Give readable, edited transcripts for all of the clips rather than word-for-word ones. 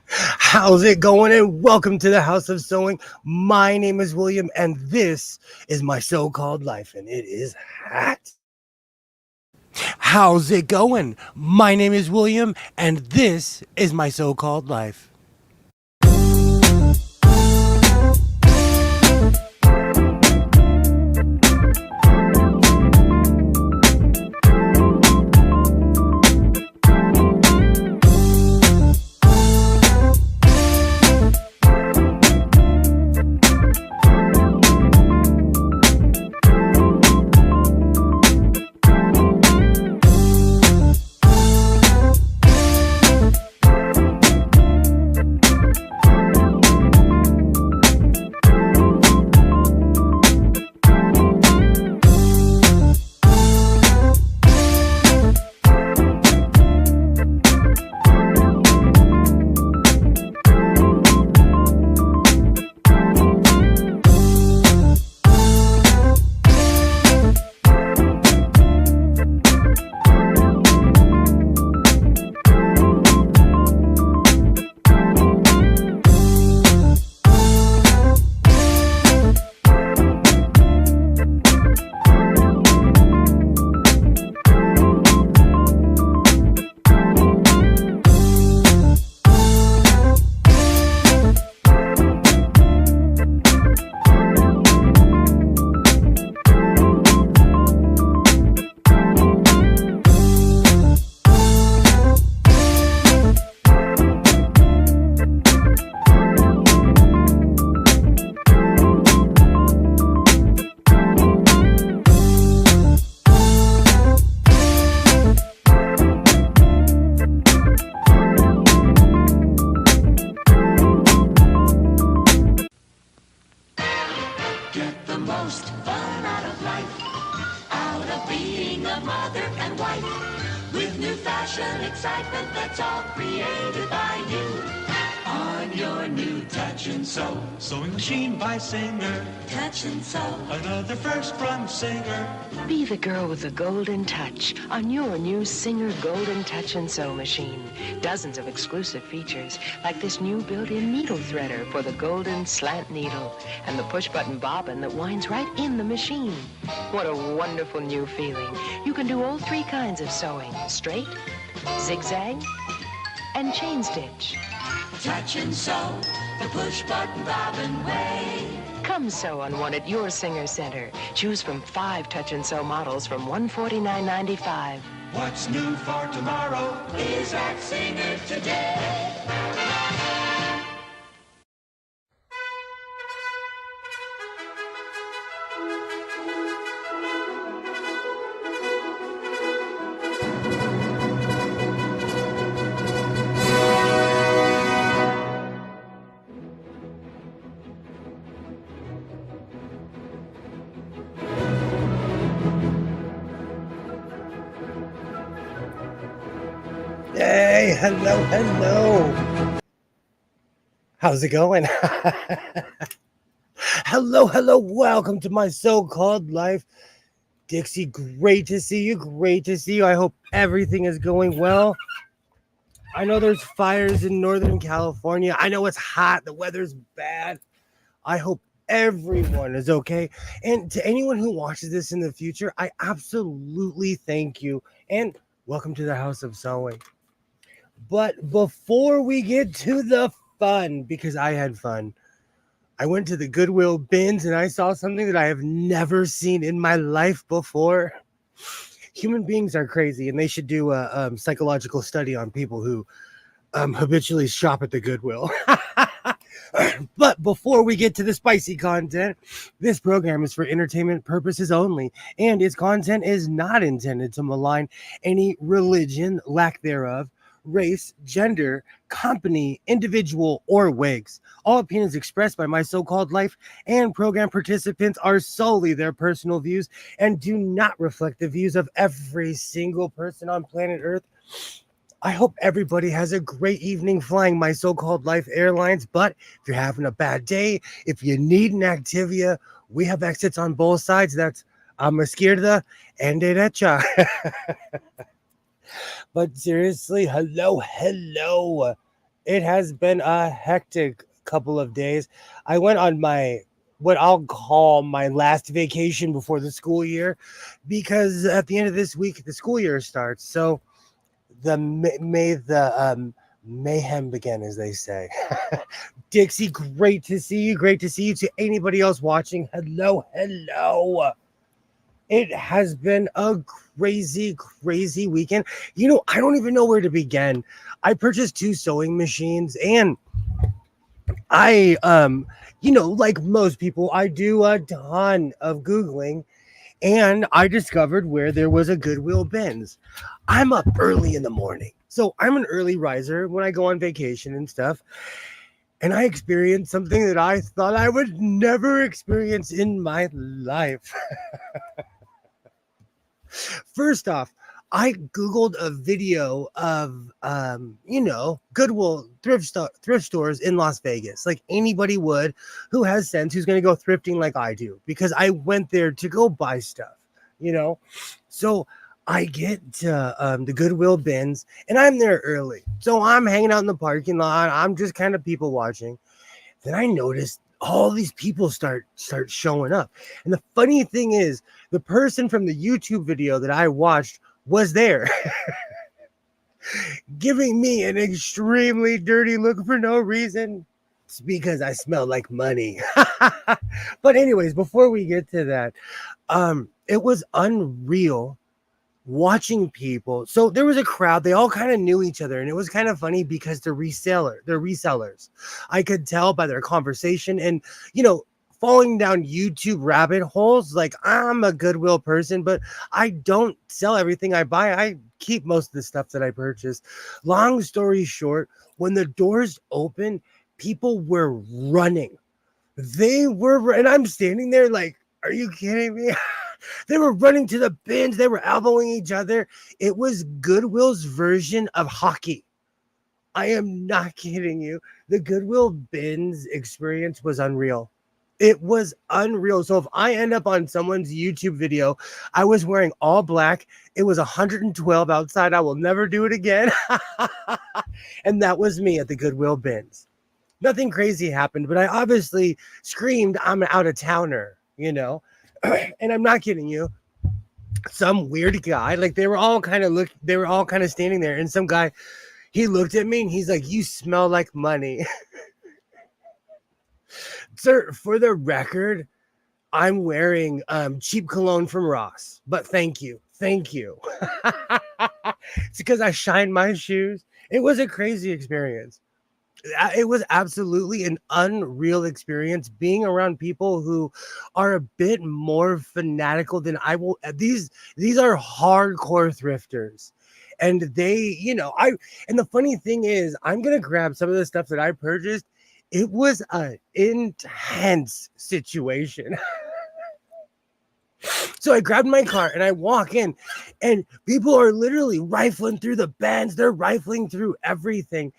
How's it going? And welcome to the House of Sewing. My name is William, and this is my so-called life, and it is hot. How's it going? My name is William, and this is my so-called life. Get the most fun out of life, out of being a mother and wife, with new fashion excitement that's all created by you. On your new Touch and Sew Sewing machine by Singer. Touch and Sew. Another first from Singer. Be the girl with the golden touch on your new Singer Golden Touch and Sew machine. Dozens of exclusive features, like this new built-in needle threader for the golden slant needle and the push-button bobbin that winds right in the machine. What a wonderful new feeling. You can do all three kinds of sewing: straight, zigzag, and chain stitch. Touch and Sew, the push-button bobbin way. Come sew on one at your Singer Center. Choose from 5 Touch and Sew models from $149.95. What's new for tomorrow Is at Singer today. Hey, hello. How's it going? Hello. Welcome to my so-called life. Dixie, great to see you. I hope everything is going well. I know there's fires in Northern California. I know it's hot. The weather's bad. I hope everyone is okay. And to anyone who watches this in the future, I absolutely thank you. And welcome to the House of Sewing. But before we get to the fun, because I had fun, I went to the Goodwill bins and I saw something that I have never seen in my life before. Human beings are crazy, and they should do a psychological study on people who habitually shop at the Goodwill. But before we get to the spicy content, this program is for entertainment purposes only, and its content is not intended to malign any religion, lack thereof, race, gender, company, individual, or wigs. All opinions expressed by my so-called life and program participants are solely their personal views and do not reflect the views of every single person on planet Earth. I hope everybody has a great evening flying my so-called life airlines, but if you're having a bad day, if you need an Activia, we have exits on both sides. That's a izquierda and derecha. But seriously, hello. It has been a hectic couple of days. I went on my what I'll call my last vacation before the school year because at the end of this week the school year starts. So may the mayhem begin, as they say. Dixie, great to see you. Great to see you. To anybody else watching, hello. It has been a crazy weekend. I don't even know where to begin. I purchased 2 sewing machines and I like most people, I do a ton of Googling and I discovered where there was a Goodwill bins. I'm up early in the morning. So I'm an early riser when I go on vacation and stuff. And I experienced something that I thought I would never experience in my life. First off, I Googled a video of, Goodwill thrift stores in Las Vegas, like anybody would who has sense, who's going to go thrifting like I do, because I went there to go buy stuff, you know? So I get to the Goodwill bins and I'm there early. So I'm hanging out in the parking lot. I'm just kind of people watching. Then I noticed all these people start showing up. And the funny thing is, the person from the YouTube video that I watched was there, giving me an extremely dirty look for no reason. It's because I smell like money. But anyways, before we get to that, it was unreal watching people. So there was a crowd, they all kind of knew each other, and it was kind of funny because they're resellers. I could tell by their conversation and falling down YouTube rabbit holes. Like, I'm a Goodwill person, but I don't sell everything I buy. I keep most of the stuff that I purchase. Long story short, when the doors opened, people were running. And I'm standing there like, are you kidding me? They were running to the bins. They were elbowing each other. It was Goodwill's version of hockey. I am not kidding you. The Goodwill bins experience was unreal. It was unreal. So if I end up on someone's YouTube video, I was wearing all black. It was 112 outside. I will never do it again. And that was me at the Goodwill bins. Nothing crazy happened, but I obviously screamed, I'm an out of towner, And I'm not kidding you. Some weird guy, like they were all kind of standing there, and some guy, he looked at me and he's like, you smell like money. Sir, for the record, I'm wearing cheap cologne from Ross, but thank you. It's because I shined my shoes. It was a crazy experience. It was absolutely an unreal experience being around people who are a bit more fanatical than I will. These are hardcore thrifters. And and the funny thing is, I'm going to grab some of the stuff that I purchased. It was an intense situation. So I grabbed my car and I walk in, and people are literally rifling through the bins. They're rifling through everything.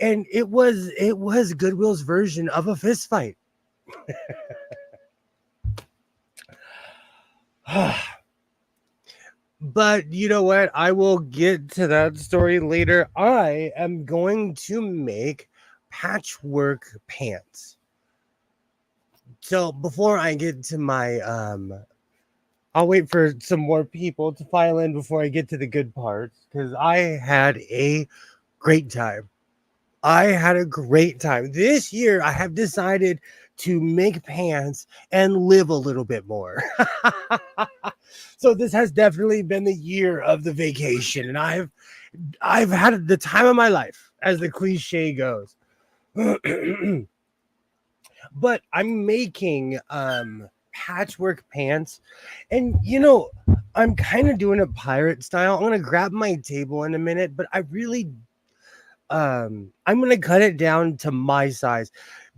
And it was Goodwill's version of a fist fight. But you know what? I will get to that story later. I am going to make patchwork pants. So before I get to my I'll wait for some more people to file in before I get to the good parts, because I had a great time. This year, I have decided to make pants and live a little bit more. So this has definitely been the year of the vacation, and I've had the time of my life, as the cliche goes. But I'm making patchwork pants, and I'm kind of doing a pirate style. I'm gonna grab my table in a minute, but I really I'm gonna cut it down to my size,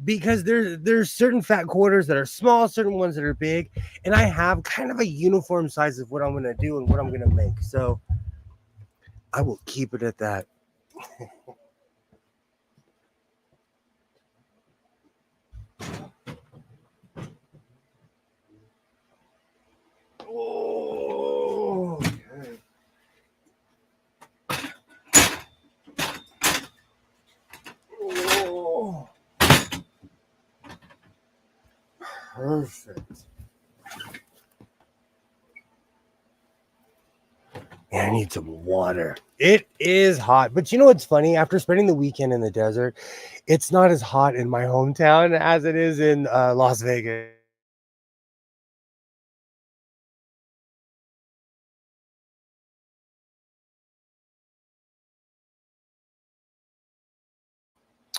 because there's certain fat quarters that are small, certain ones that are big, and I have kind of a uniform size of what I'm gonna do and what I'm gonna make. So I will keep it at that. Oh, okay. And I need some water. It is hot. But you know what's funny? After spending the weekend in the desert, it's not as hot in my hometown as it is in Las Vegas.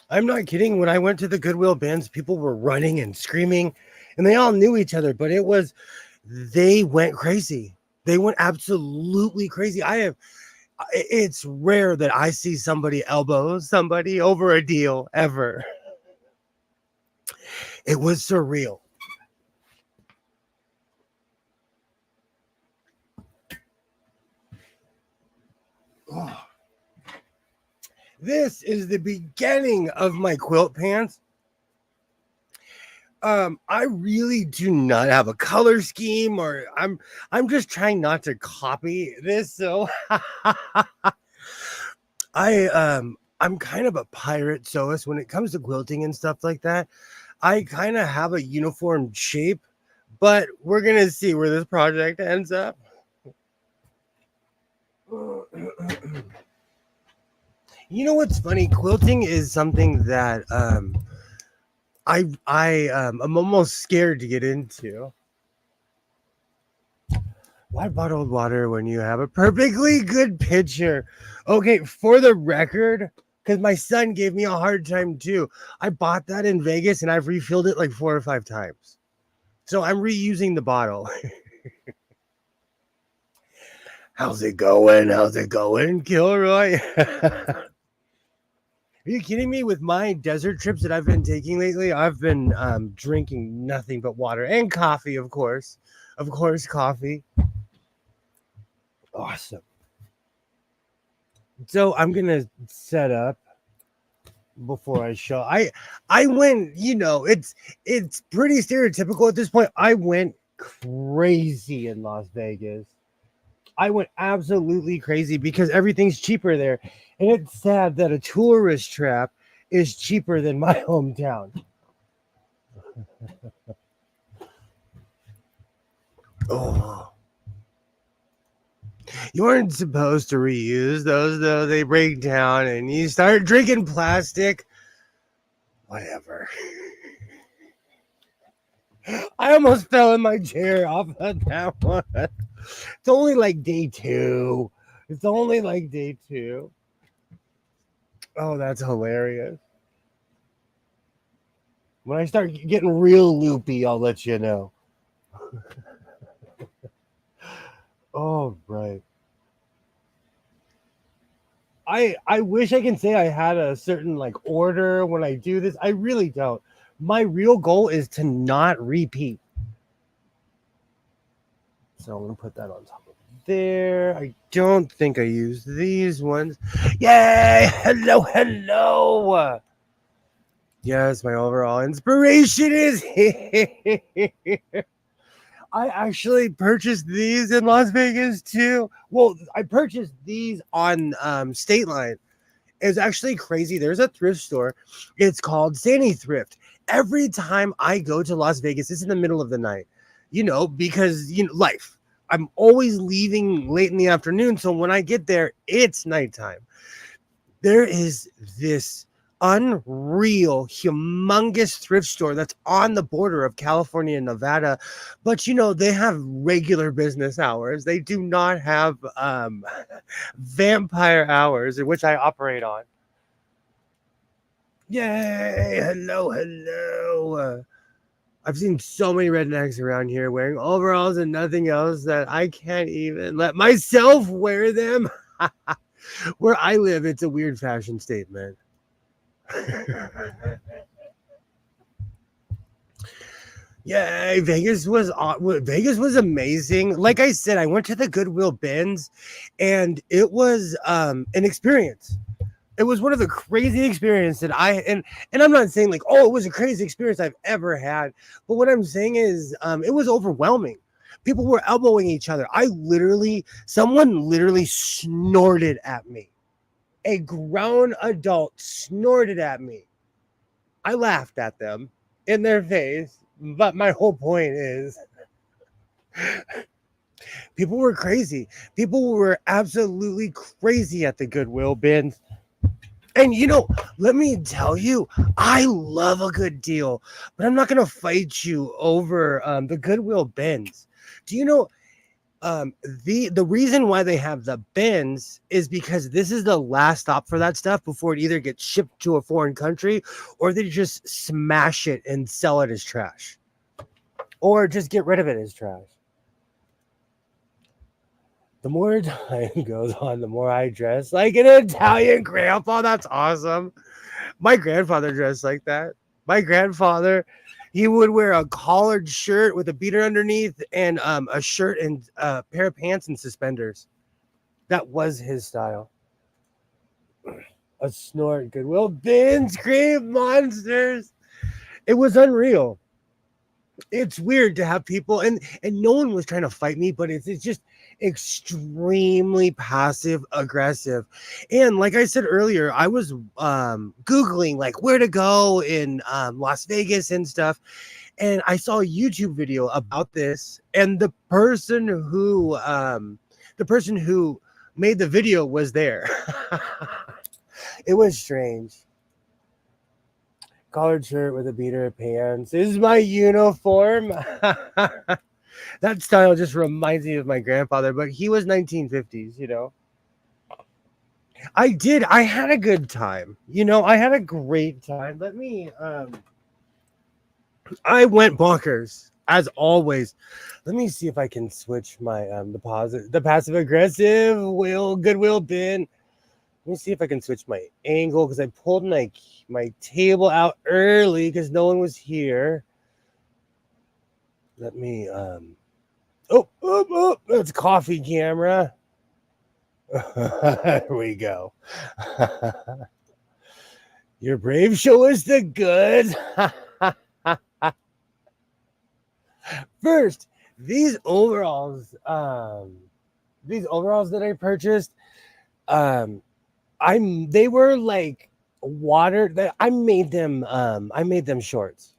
I'm not kidding. When I went to the Goodwill bins, people were running and screaming, and they all knew each other, but they went crazy. They went absolutely crazy. It's rare that I see somebody elbow somebody over a deal ever. It was surreal. Oh. This is the beginning of my quilt pants. I really do not have a color scheme, or I'm just trying not to copy this. So I'm kind of a pirate sewist when it comes to quilting and stuff like that. I kind of have a uniform shape, but we're gonna see where this project ends up. You know what's funny? Quilting is something that I'm almost scared to get into. Why bottled water when you have a perfectly good pitcher? Okay, for the record, because my son gave me a hard time too. I bought that in Vegas and I've refilled it like 4 or 5 times. So I'm reusing the bottle. How's it going? How's it going, Kilroy? Are you kidding me? With my desert trips that I've been taking lately, I've been drinking nothing but water and coffee, of course. Of course, coffee. Awesome. So I'm gonna set up before I show. I went, it's pretty stereotypical at this point. I went crazy in Las Vegas. I went absolutely crazy because everything's cheaper there. And it's sad that a tourist trap is cheaper than my hometown. Oh. You weren't supposed to reuse those, though. They break down and you start drinking plastic. Whatever. I almost fell in my chair off of that one. It's only like day 2. It's only like day 2. Oh, that's hilarious. When I start getting real loopy, I'll let you know. Oh, right. I wish I can say I had a certain like order when I do this. I really don't. My real goal is to not repeat. So I'm gonna put that on top of there. I don't think I used these ones. Yay! Hello. Yes, my overall inspiration is here. I actually purchased these in Las Vegas too. Well, I purchased these on State Line. It's actually crazy. There's a thrift store. It's called Sandy Thrift. Every time I go to Las Vegas, it's in the middle of the night, because, life. I'm always leaving late in the afternoon. So when I get there, it's nighttime. There is this unreal, humongous thrift store that's on the border of California and Nevada. But, they have regular business hours. They do not have vampire hours, which I operate on. Yay! Hello. I've seen so many rednecks around here wearing overalls and nothing else that I can't even let myself wear them. Where I live, it's a weird fashion statement. Yeah, Vegas was amazing. Like I said, I went to the Goodwill bins, and it was an experience. It was one of the crazy experiences that and I'm not saying like, oh, it was a crazy experience I've ever had, but what I'm saying is it was overwhelming. People were elbowing each other. Someone literally snorted at me. A grown adult snorted at me. I laughed at them in their face, But my whole point is people were crazy. People were absolutely crazy at the Goodwill bins. And let me tell you, I love a good deal, but I'm not gonna fight you over the Goodwill bins. Do you know the reason why they have the bins is because this is the last stop for that stuff before it either gets shipped to a foreign country or they just smash it and sell it as trash, or just get rid of it as trash. The more time goes on, the more I dress like an Italian grandpa. That's awesome. My grandfather dressed like that. My grandfather, he would wear a collared shirt with a beater underneath and a shirt and a pair of pants and suspenders. That was his style. A snort, Goodwill bin, scream, monsters. It was unreal. It's weird to have people, and no one was trying to fight me, but it's just extremely passive aggressive. And like I said earlier, I was googling like where to go in Las Vegas and stuff, and I saw a YouTube video about this, and the person who made the video was there. It was strange. Collared shirt with a beater pants. This is my uniform. That style just reminds me of my grandfather, but he was 1950s, I had a good time. I had a great time. I went bonkers as always. Let me see if I can switch my the passive aggressive Goodwill bin. Let me see if I can switch my angle because I pulled my table out early because no one was here. Let me that's coffee camera. There we go. You're brave. Show us the goods. First, these overalls that I purchased, they were like water. I made them shorts.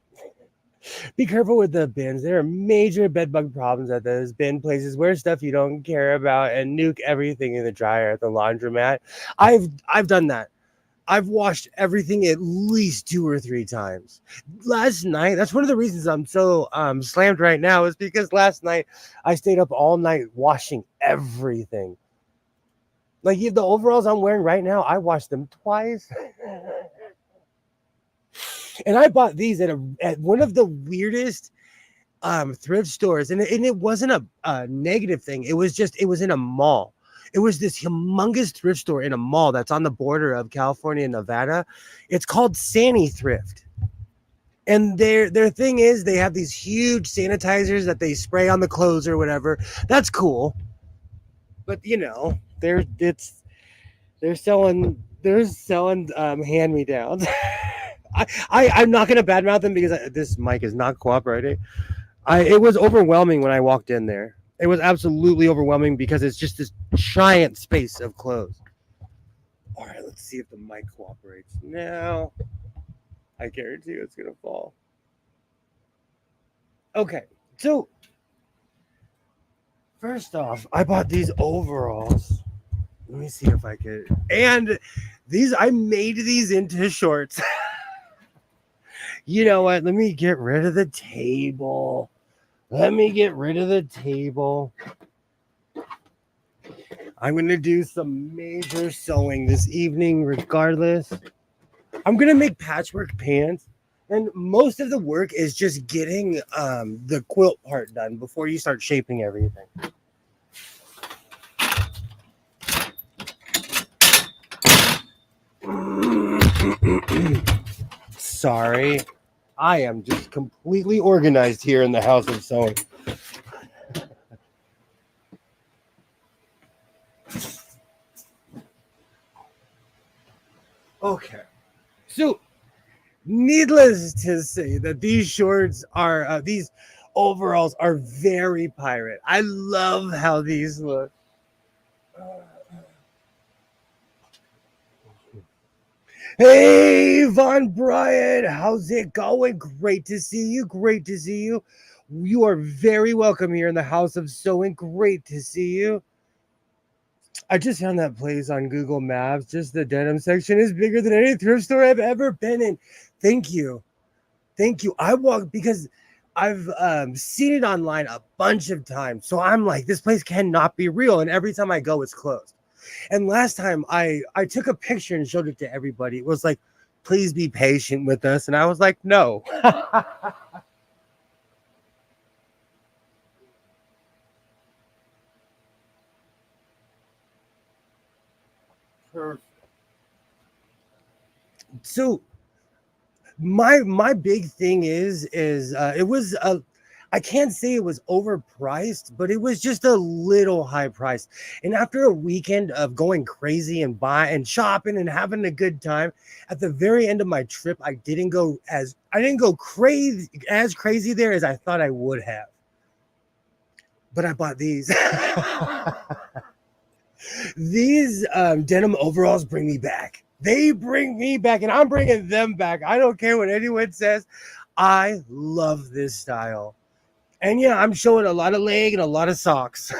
Be careful with the bins. There are major bed bug problems at those bin places where stuff you don't care about and nuke everything in the dryer at the laundromat. I've done that. I've washed everything at least 2 or 3 times. Last night, that's one of the reasons I'm so slammed right now, is because last night I stayed up all night washing everything. Like the overalls I'm wearing right now, I washed them twice. And I bought these at one of the weirdest thrift stores, and it wasn't a negative thing. It was in a mall. It was this humongous thrift store in a mall that's on the border of California and Nevada. It's called Sandy Thrift. And their thing is they have these huge sanitizers that they spray on the clothes or whatever. That's cool. But they're selling hand-me-downs. I'm not gonna badmouth them because this mic is not cooperating. It was overwhelming when I walked in there. It was absolutely overwhelming because it's just this giant space of clothes. All right, let's see if the mic cooperates now. I guarantee you it's gonna fall. Okay, so first off, I bought these overalls. Let me see if I could. And I made these into shorts. You know what? Let me get rid of the table. I'm going to do some major sewing this evening regardless. I'm going to make patchwork pants. And most of the work is just getting the quilt part done before you start shaping everything. Sorry. I am just completely organized here in the house of sewing. Okay. So, needless to say that these overalls are very pirate. I love how these look. Hey, Von Bryant, how's it going? Great to see you. Great to see you. You are very welcome here in the House of Sewing. Great to see you. I just found that place on Google Maps. Just the denim section is bigger than any thrift store I've ever been in. Thank you. Thank you. I walked because I've seen it online a bunch of times. So I'm like, this place cannot be real. And every time I go, it's closed. And last time I took a picture and showed it to everybody. It was like, please be patient with us. And I was like, no. Perfect. So my big thing is it was a, I can't say it was overpriced, but it was just a little high priced. And after a weekend of going crazy and buying and shopping and having a good time, at the very end of my trip, I didn't go crazy there as I thought I would have. But I bought these. These denim overalls bring me back. They bring me back, and I'm bringing them back. I don't care what anyone says. I love this style. And yeah, I'm showing a lot of leg and a lot of socks.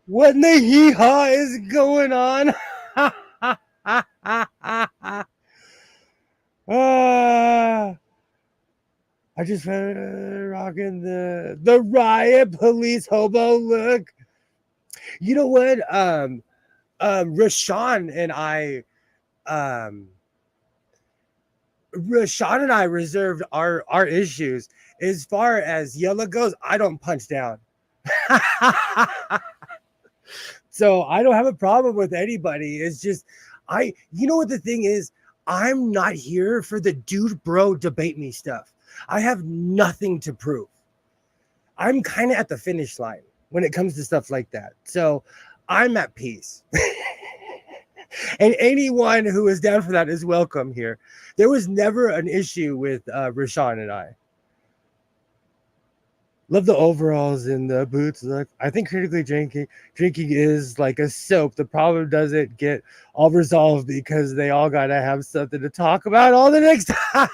What in the hee-haw is going on? I just rocking the riot police hobo look. You know what? Rashawn and I, um, Rashawn and I reserved our issues. As far as yellow goes, I don't punch down. So I don't have a problem with anybody. It's just you know what the thing is? I'm not here for the dude bro debate me stuff. I have nothing to prove. I'm kind of at the finish line when it comes to stuff like that. So I'm at peace. And anyone who is down for that is welcome here. There was never an issue with Rashawn and I. Love the overalls and the boots. Look, I think critically drinking is like a soap. The problem doesn't get all resolved because they all gotta have something to talk about all the next time.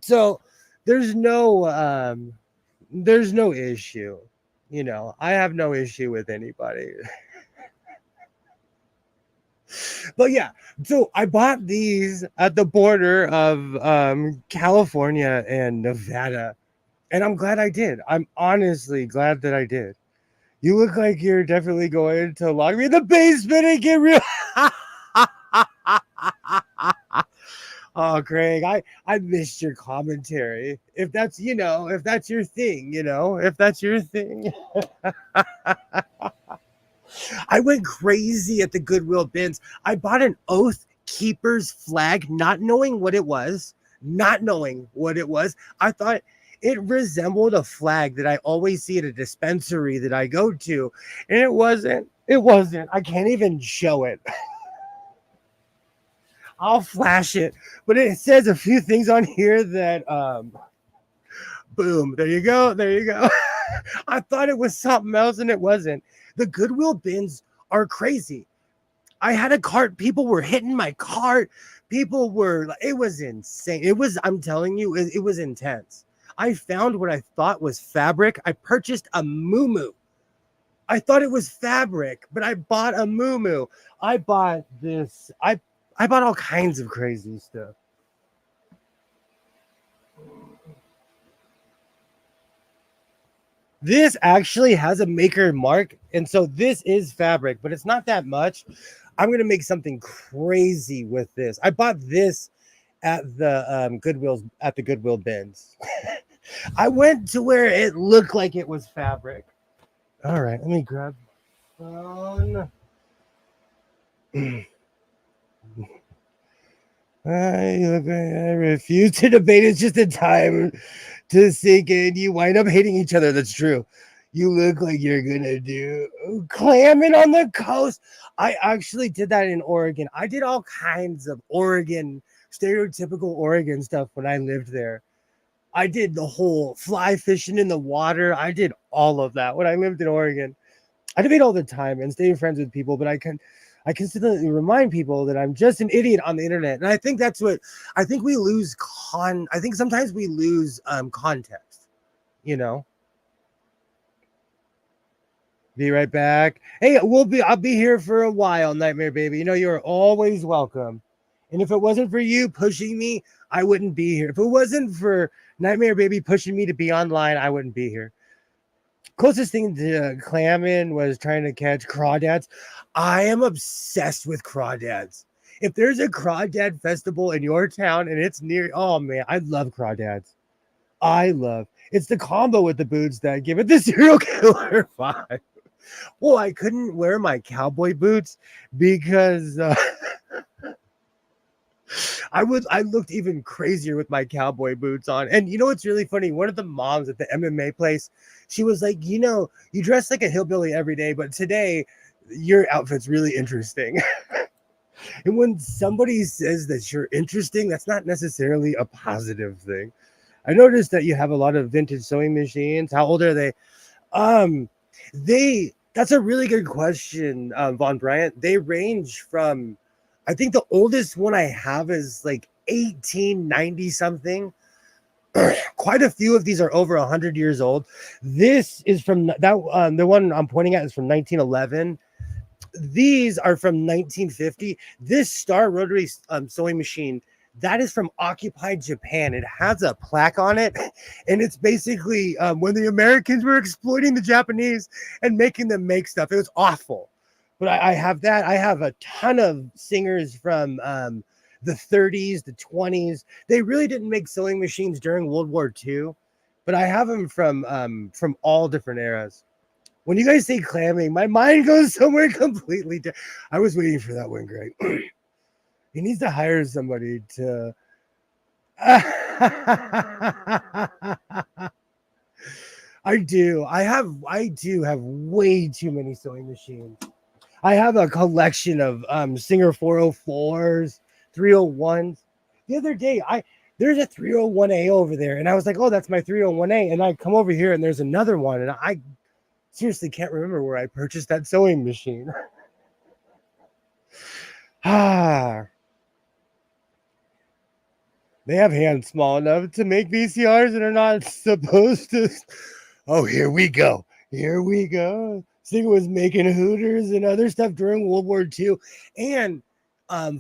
So there's no issue. You know, I have no issue with anybody. But yeah, so I bought these at the border of California and Nevada, and I'm glad I did. I'm honestly glad that I did. You look like you're definitely going to lock me in the basement and get real. Oh, Craig, I missed your commentary. If that's if that's your thing, if that's your thing. I went crazy at the Goodwill bins. I bought an Oath Keepers flag, not knowing what it was. Not knowing what it was. I thought it resembled a flag that I always see at a dispensary that I go to. And it wasn't. It wasn't. I can't even show it. I'll flash it. But it says a few things on here that boom. There you go. There you go. I thought it was something else and it wasn't. The Goodwill bins are crazy. I had a cart. People were hitting my cart. It was insane. I'm telling you, it was intense. I found what I thought was fabric. I purchased a muumuu. I thought it was fabric, but I bought a muumuu. I bought this. I bought all kinds of crazy stuff. This actually has a maker mark, and so this is fabric, but it's not that much. I'm gonna make something crazy with this. I bought this at the Goodwill bins. I went to where it looked like it was fabric. All right, let me grab the phone. I refuse to debate. It's just a time to sink in. You wind up hating each other. That's true. You look like you're gonna do clamming on the coast. I actually did that in Oregon. I did all kinds of stereotypical Oregon stuff when I lived there. I did the whole fly fishing in the water. I did all of that when I lived in Oregon. I debate all the time and stay friends with people, but I consistently remind people that I'm just an idiot on the internet. And I think that's what I think we lose I think sometimes we lose context, you know. Be right back. Hey, I'll be here for a while, Nightmare Baby. You know, you're always welcome. And if it wasn't for you pushing me, I wouldn't be here. If it wasn't for Nightmare Baby pushing me to be online, I wouldn't be here. Closest thing to clamming was trying to catch crawdads. I am obsessed with crawdads. If there's a crawdad festival in your town and it's near, oh man, I love crawdads. It's the combo with the boots that give it the serial killer vibe. Well, I couldn't wear my cowboy boots because I looked even crazier with my cowboy boots on. And you know what's really funny? One of the moms at the MMA place, she was like, you know, you dress like a hillbilly every day, but today your outfit's really interesting. And when somebody says that you're interesting, that's not necessarily a positive thing. I noticed that you have a lot of vintage sewing machines. How old are they? That's a really good question, Von Bryant. They range from, I think the oldest one I have is like 1890 something. Quite a few of these are over 100 years old. This is from that the one I'm pointing at is from 1911. These are from 1950. This Star Rotary sewing machine, that is from occupied Japan. It has a plaque on it, and it's basically when the Americans were exploiting the Japanese and making them make stuff. It was awful. But I have that. I have a ton of singers from the 30s, the 20s. They really didn't make sewing machines during World War II, but I have them from all different eras. When you guys say clamming, my mind goes somewhere completely different. I was waiting for that one, Greg. He needs to hire somebody to. I do. I do have way too many sewing machines. I have a collection of Singer 404s, 301s. The other day, there's a 301A over there, and I was like, oh, that's my 301A. And I come over here and there's another one, and I seriously can't remember where I purchased that sewing machine. They have hands small enough to make VCRs and are not supposed to. Oh, here we go. Here we go. Singer was making Hooters and other stuff during World War II. And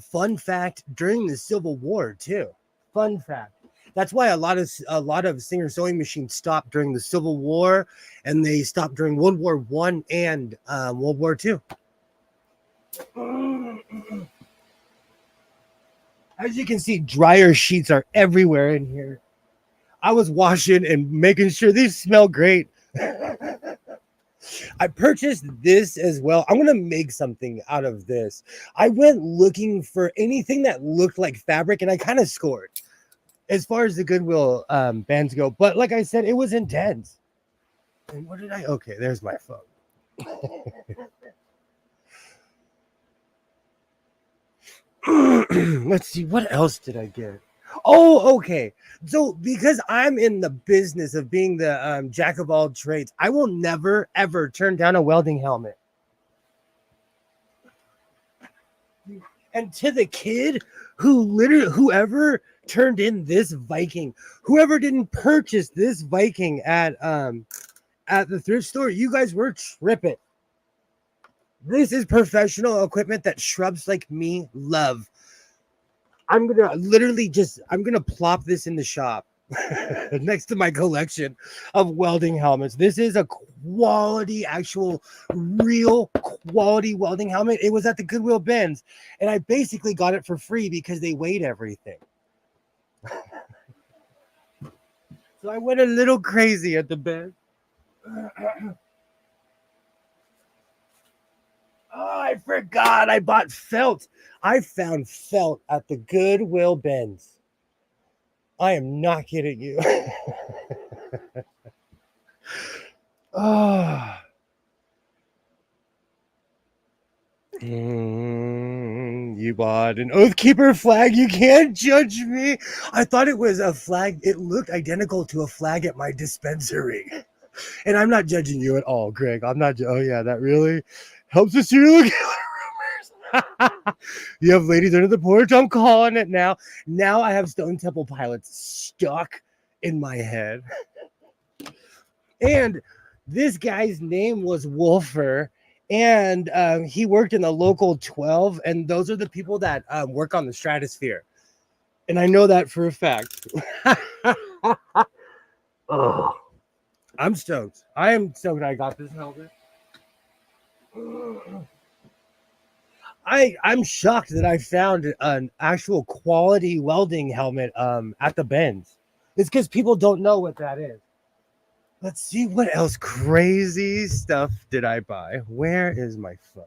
fun fact, during the Civil War, too. Fun fact. That's why a lot of Singer sewing machines stopped during the Civil War, and they stopped during World War I and World War II. As you can see, dryer sheets are everywhere in here. I was washing and making sure these smell great. I purchased this as well. I'm going to make something out of this. I went looking for anything that looked like fabric, and I kind of scored as far as the Goodwill bands go. But like I said, it was intense. And what did I? Okay, there's my phone. Let's see, what else did I get? Oh, okay. So because I'm in the business of being the jack of all trades, I will never ever turn down a welding helmet. And to the kid whoever turned in this Viking, whoever didn't purchase this Viking at the thrift store, you guys were tripping. This is professional equipment that shrubs like me love. I'm gonna plop this in the shop next to my collection of welding helmets. This is a quality, actual, real quality welding helmet. It was at the Goodwill bins, and I basically got it for free because they weighed everything. So I went a little crazy at the bin. Oh, I forgot. I bought felt. I found felt at the Goodwill bins. I am not kidding you. Oh. You bought an Oathkeeper flag. You can't judge me. I thought it was a flag. It looked identical to a flag at my dispensary. And I'm not judging you at all, Greg. I'm not. Oh yeah, that really helps with serial killer rumors. You have ladies under the porch. I'm calling it now. Now I have Stone Temple Pilots stuck in my head. And this guy's name was Wolfer, and he worked in the local 12, and those are the people that work on the stratosphere. And I know that for a fact. Oh, I'm stoked. I am stoked I got this helmet. I'm shocked that I found an actual quality welding helmet at the bins. It's because people don't know what that is. Let's see what else crazy stuff did I buy. Where is my phone?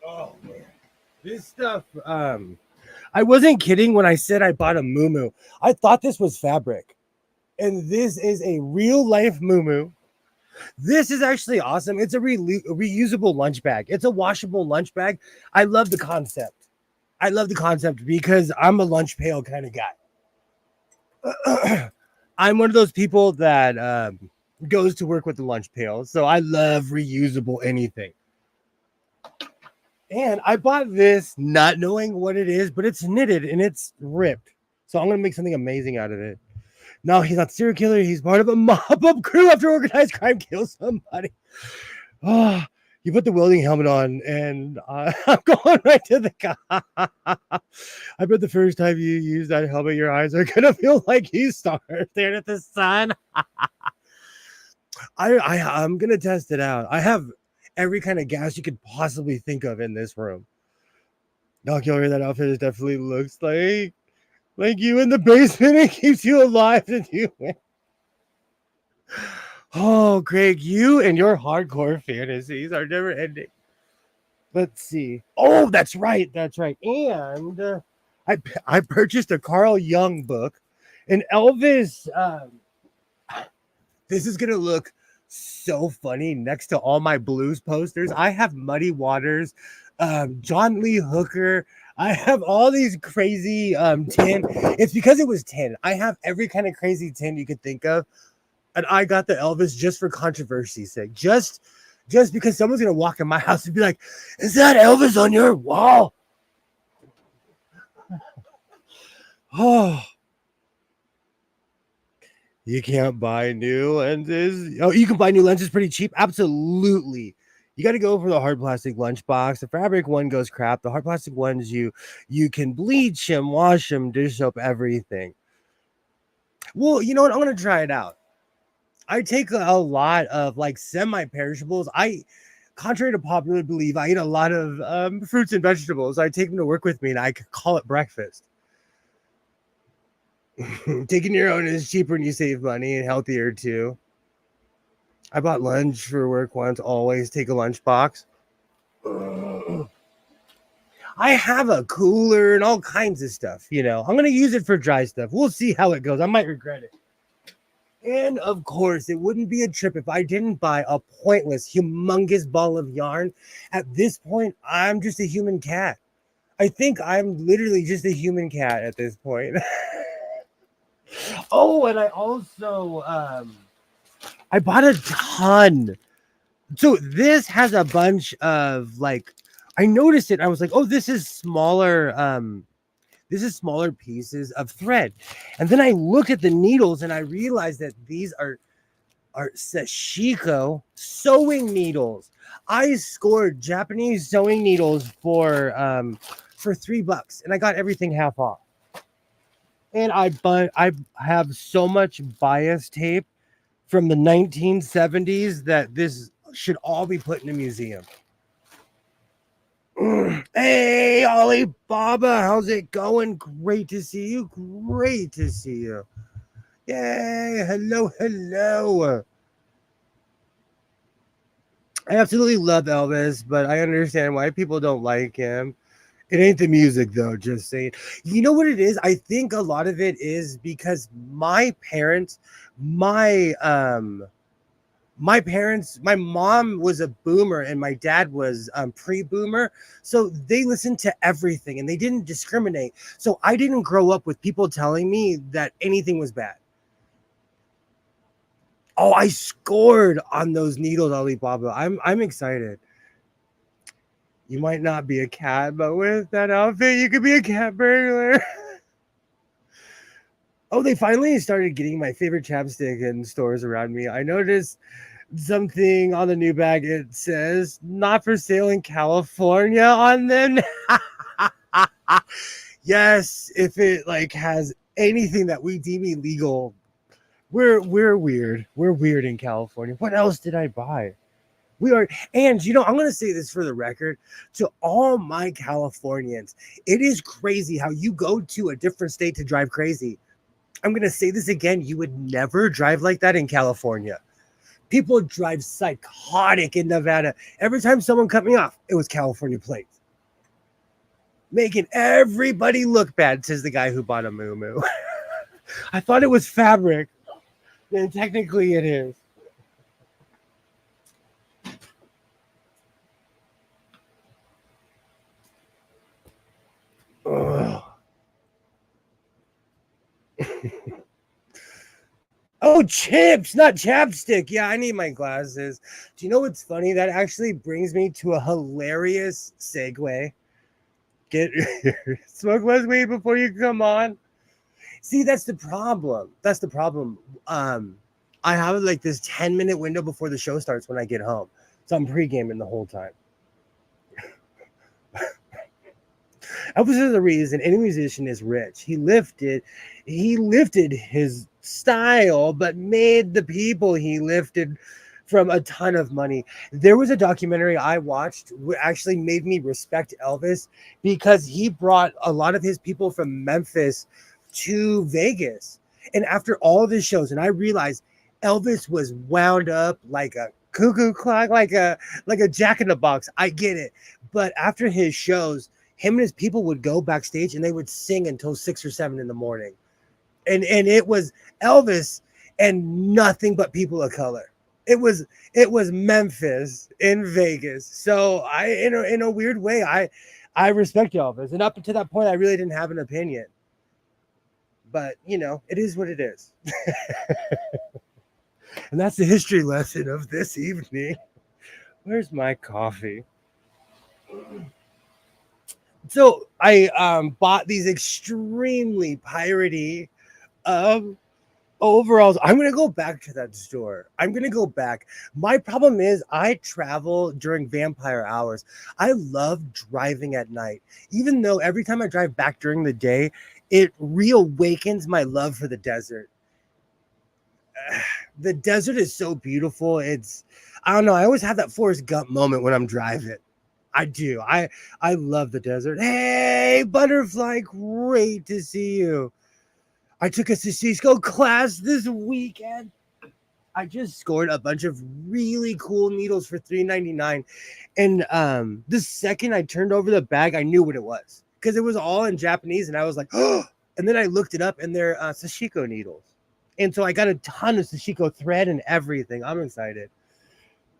Oh man, this stuff. I wasn't kidding when I said I bought a muumuu. I thought this was fabric, and this is a real life muumuu. This is actually awesome. It's a reusable lunch bag. It's a washable lunch bag. I love the concept. I love the concept because I'm a lunch pail kind of guy. I'm one of those people that goes to work with the lunch pail, so I love reusable anything. And I bought this not knowing what it is, but it's knitted and it's ripped. So I'm going to make something amazing out of it. No, he's not a serial killer. He's part of a mop-up crew after organized crime kills somebody. Oh, you put the welding helmet on, and I'm going right to the guy. I bet the first time you use that helmet, your eyes are going to feel like you staring at the sun. I'm going to test it out. I have every kind of gas you could possibly think of in this room. Doc, you that outfit definitely looks like you in the basement. It keeps you alive and you win. Oh, Greg, you and your hardcore fantasies are never ending. Let's see. Oh, that's right. That's right. And I purchased a Carl Jung book. And Elvis, this is going to look so funny next to all my blues posters. I have Muddy Waters, John Lee Hooker. I have all these crazy tin. It's because it was tin. I have every kind of crazy tin you could think of. And I got the Elvis just for controversy's sake. Just because someone's going to walk in my house and be like, is that Elvis on your wall? Oh. You can't buy new lenses. Oh, you can buy new lenses pretty cheap. Absolutely. You got to go for the hard plastic lunchbox. The fabric one goes crap. The hard plastic ones, you can bleach them, wash them, dish soap, everything. Well, you know what? I'm going to try it out. I take a lot of like semi-perishables. Contrary to popular belief, I eat a lot of fruits and vegetables. I take them to work with me and I call it breakfast. Taking your own is cheaper and you save money and healthier too. I bought lunch for work once. Always take a lunch box. I have a cooler and all kinds of stuff. I'm going to use it for dry stuff. We'll see how it goes. I might regret it. And of course, it wouldn't be a trip if I didn't buy a pointless, humongous ball of yarn. At this point, I'm just a human cat. I think I'm literally just a human cat at this point. Oh, and I also I bought a ton. So this has a bunch of I noticed it. I was like, oh, this is smaller pieces of thread. And then I looked at the needles and I realized that these are sashiko sewing needles. I scored Japanese sewing needles for $3 and I got everything half off. And I have so much bias tape from the 1970s that this should all be put in a museum. Hey, Alibaba, how's it going? Great to see you. Great to see you. Yay, hello. I absolutely love Elvis, but I understand why people don't like him. It ain't the music though, just saying. You know what it is? I think a lot of it is because my parents, my my parents, my mom was a boomer and my dad was pre-boomer, so they listened to everything and they didn't discriminate. So I didn't grow up with people telling me that anything was bad. Oh, I scored on those needles, Alibaba. I'm excited. You might not be a cat, but with that outfit, you could be a cat burglar. Oh, they finally started getting my favorite chapstick in stores around me. I noticed something on the new bag. It says not for sale in California on them. Yes, if it like has anything that we deem illegal, we're weird. We're weird in California. What else did I buy? We are, and I'm going to say this for the record to all my Californians. It is crazy how you go to a different state to drive crazy. I'm going to say this again. You would never drive like that in California. People drive psychotic in Nevada. Every time someone cut me off, it was California plates. Making everybody look bad, says the guy who bought a moo. I thought it was fabric. And technically it is. Oh, chips, not chapstick. Yeah, I need my glasses. Do you know what's funny? That actually brings me to a hilarious segue. Get smoke less weed before you come on. See, that's the problem. That's the problem. I have like this 10-minute window before the show starts when I get home. So I'm pre-gaming the whole time. Opposite of the reason any musician is rich. He lifted his style, but made the people he lifted from a ton of money. There was a documentary I watched which actually made me respect Elvis because he brought a lot of his people from Memphis to Vegas. And after all the shows, and I realized Elvis was wound up like a cuckoo clock, like a jack in the box. I get it. But after his shows, him and his people would go backstage and they would sing until 6 or 7 in the morning. And it was Elvis and nothing but people of color. It was Memphis in Vegas. So I in a weird way, I respect Elvis. And up to that point, I really didn't have an opinion. But it is what it is. And that's the history lesson of this evening. Where's my coffee? So I bought these extremely piratey overalls. I'm gonna go back to that store. I'm gonna go back. My problem is I travel during vampire hours. I love driving at night, even though every time I drive back during the day, it reawakens my love for the desert. The desert is so beautiful. I don't know. I always have that Forrest Gump moment when I'm driving. I do. I love the desert. Hey, Butterfly, great to see you. I took a Cisco class this weekend. I just scored a bunch of really cool needles for $3.99. And the second I turned over the bag, I knew what it was because it was all in Japanese. And I was like, oh, and then I looked it up and they're sashiko needles. And so I got a ton of sashiko thread and everything. I'm excited.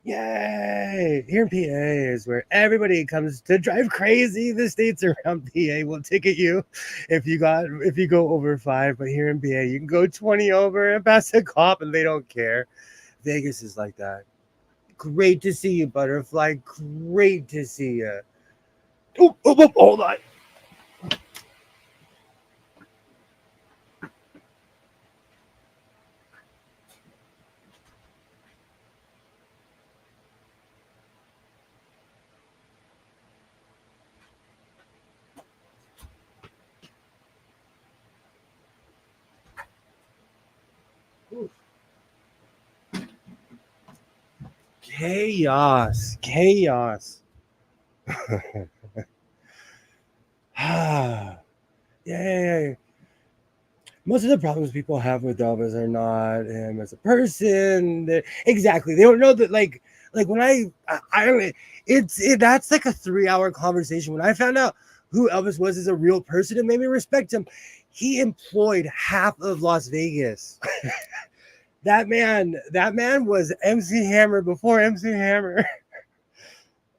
Yay! Here in PA is where everybody comes to drive crazy. The states around PA will ticket you if you go over 5. But here in PA, you can go 20 over and pass a cop, and they don't care. Vegas is like that. Great to see you, Butterfly. Great to see you. Oh, hold on. Chaos. Yay. Most of the problems people have with Elvis are not him as a person. Exactly. They don't know that like when I don't, that's like a 3-hour conversation. When I found out who Elvis was as a real person and made me respect him. He employed half of Las Vegas. That man was MC Hammer before MC Hammer.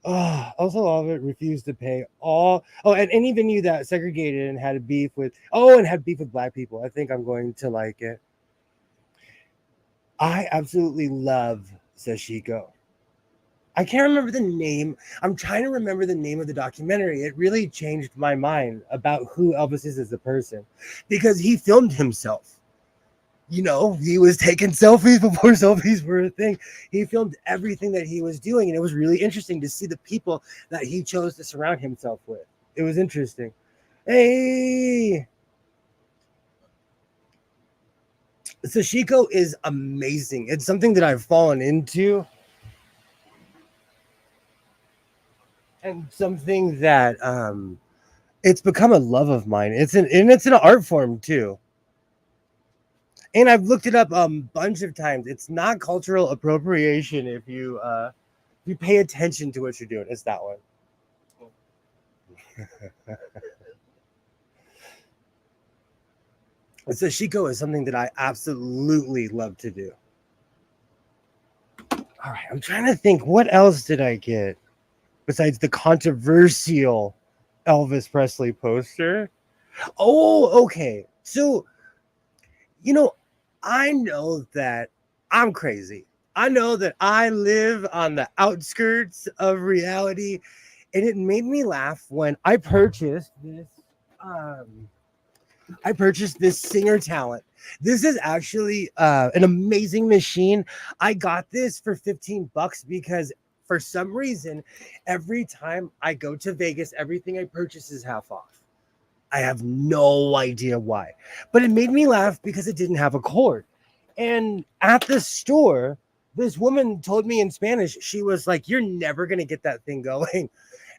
Oh, also all of it refused to pay all. Oh, and any venue that segregated and had beef with. Oh, and had beef with black people. I think I'm going to like it. I absolutely love Sashiko. I can't remember the name. I'm trying to remember the name of the documentary. It really changed my mind about who Elvis is as a person because he filmed himself. You know, he was taking selfies before selfies were a thing. He filmed everything that he was doing, and it was really interesting to see the people that he chose to surround himself with. It was interesting. Hey, Sashiko is amazing. It's something that I've fallen into, and something that it's become a love of mine. It's an art form too. And I've looked it up a bunch of times. It's not cultural appropriation if you pay attention to what you're doing. It's that one. Sashiko is something that I absolutely love to do. All right, I'm trying to think. What else did I get besides the controversial Elvis Presley poster? Oh, okay. So, you know, I know that I'm crazy. I know that I live on the outskirts of reality, and it made me laugh when I purchased this. I purchased this Singer Talent. This is actually an amazing machine. I got this for $15 because for some reason, every time I go to Vegas, everything I purchase is half off. I have no idea why, but it made me laugh because it didn't have a cord. And at the store, this woman told me in Spanish, she was like, "You're never going to get that thing going."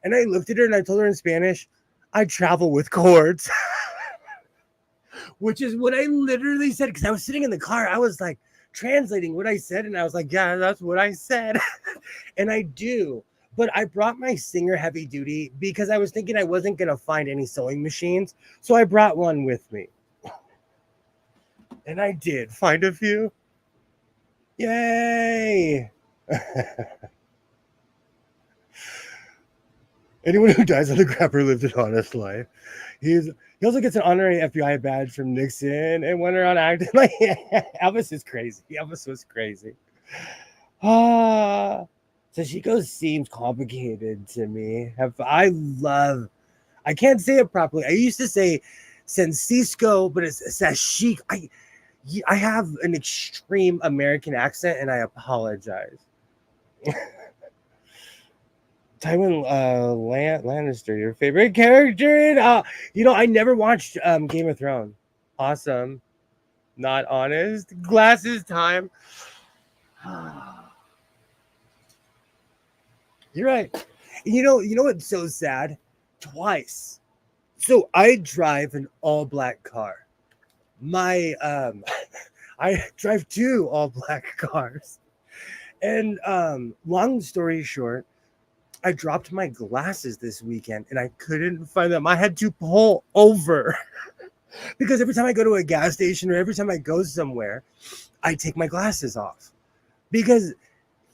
And I looked at her and I told her in Spanish, "I travel with cords," which is what I literally said because I was sitting in the car. I was like translating what I said, and I was like, "Yeah, that's what I said." And I do. But I brought my Singer heavy duty because I was thinking I wasn't going to find any sewing machines. So I brought one with me. And I did find a few. Yay! Anyone who dies on the grabber lived an honest life. He also gets an honorary FBI badge from Nixon and went around acting like Elvis is crazy. Elvis was crazy. Sashiko seems complicated to me. I can't say it properly. I used to say Francisco, but it's Sashiko. I have an extreme American accent, and I apologize. Tywin Lannister, your favorite character in I never watched Game of Thrones. Awesome. Not honest. Glasses time. You're right. You know what's so sad? Twice. So I drive an all black car. My I drive 2 all black cars. And long story short, I dropped my glasses this weekend and I couldn't find them. I had to pull over because every time I go to a gas station or every time I go somewhere, I take my glasses off because,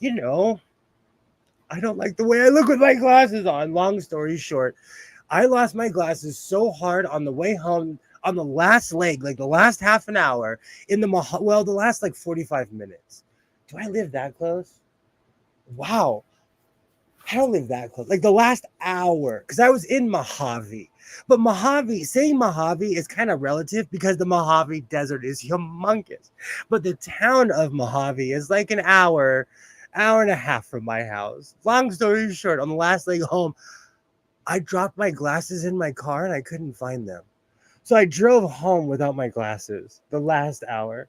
I don't like the way I look with my glasses on. Long story short, I lost my glasses so hard on the way home on the last leg, like the last half an hour in the last like 45 minutes. Do I live that close? Wow. I don't live that close. Like the last hour, because I was in Mojave. But saying Mojave is kind of relative because the Mojave Desert is humongous. But the town of Mojave is like an hour and a half from my house. Long story short, on the last leg home, I dropped my glasses in my car and I couldn't find them. So I drove home without my glasses the last hour.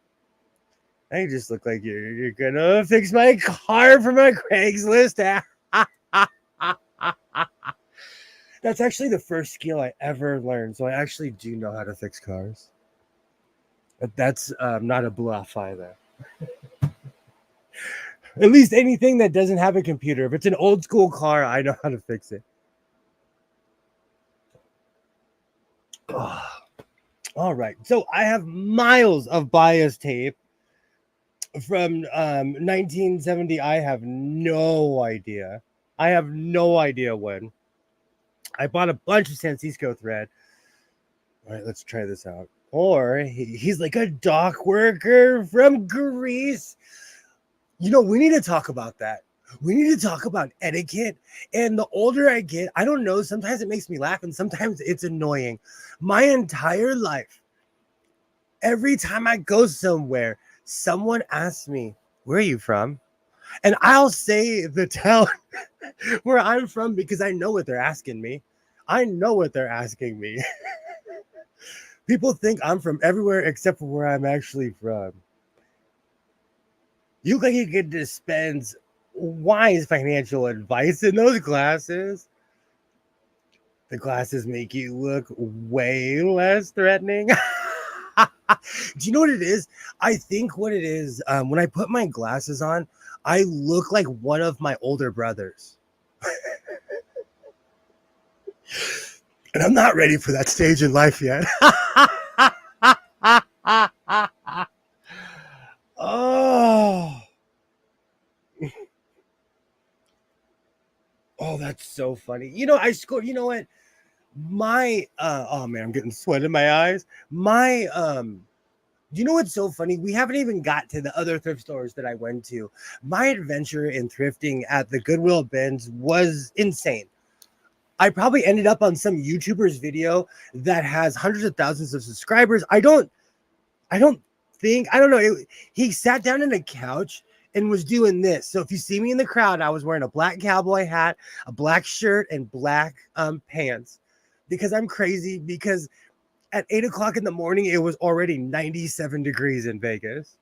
I just look like you're gonna fix my car for my Craigslist. That's actually the first skill I ever learned. So I actually do know how to fix cars. But that's not a bluff either. At least anything that doesn't have a computer. If it's an old school car, I know how to fix it. All right. So I have miles of bias tape from 1970. I have no idea. I have no idea when. I bought a bunch of Francisco thread. All right, let's try this out. Or he's like a dock worker from Greece. You know, we need to talk about that. We need to talk about etiquette. And the older I get, I don't know, sometimes it makes me laugh and sometimes it's annoying. My entire life, every time I go somewhere, someone asks me, "Where are you from?" And I'll say the town where I'm from because I know what they're asking me. I know what they're asking me. People think I'm from everywhere except for where I'm actually from. You look like you could dispense wise financial advice in those glasses. The glasses make you look way less threatening. Do you know what it is? I think what it is, when I put my glasses on, I look like one of my older brothers. And I'm not ready for that stage in life yet. Oh. Oh, that's so funny. You know, I scored, you know what? My oh man, I'm getting sweat in my eyes. My you know what's so funny? We haven't even got to the other thrift stores that I went to. My adventure in thrifting at the Goodwill bins was insane. I probably ended up on some YouTuber's video that has hundreds of thousands of subscribers. I don't think, I don't know. He sat down on a couch and was doing this. So if you see me in the crowd, I was wearing a black cowboy hat, a black shirt, and black pants because I'm crazy. Because at 8 o'clock in the morning, it was already 97 degrees in Vegas.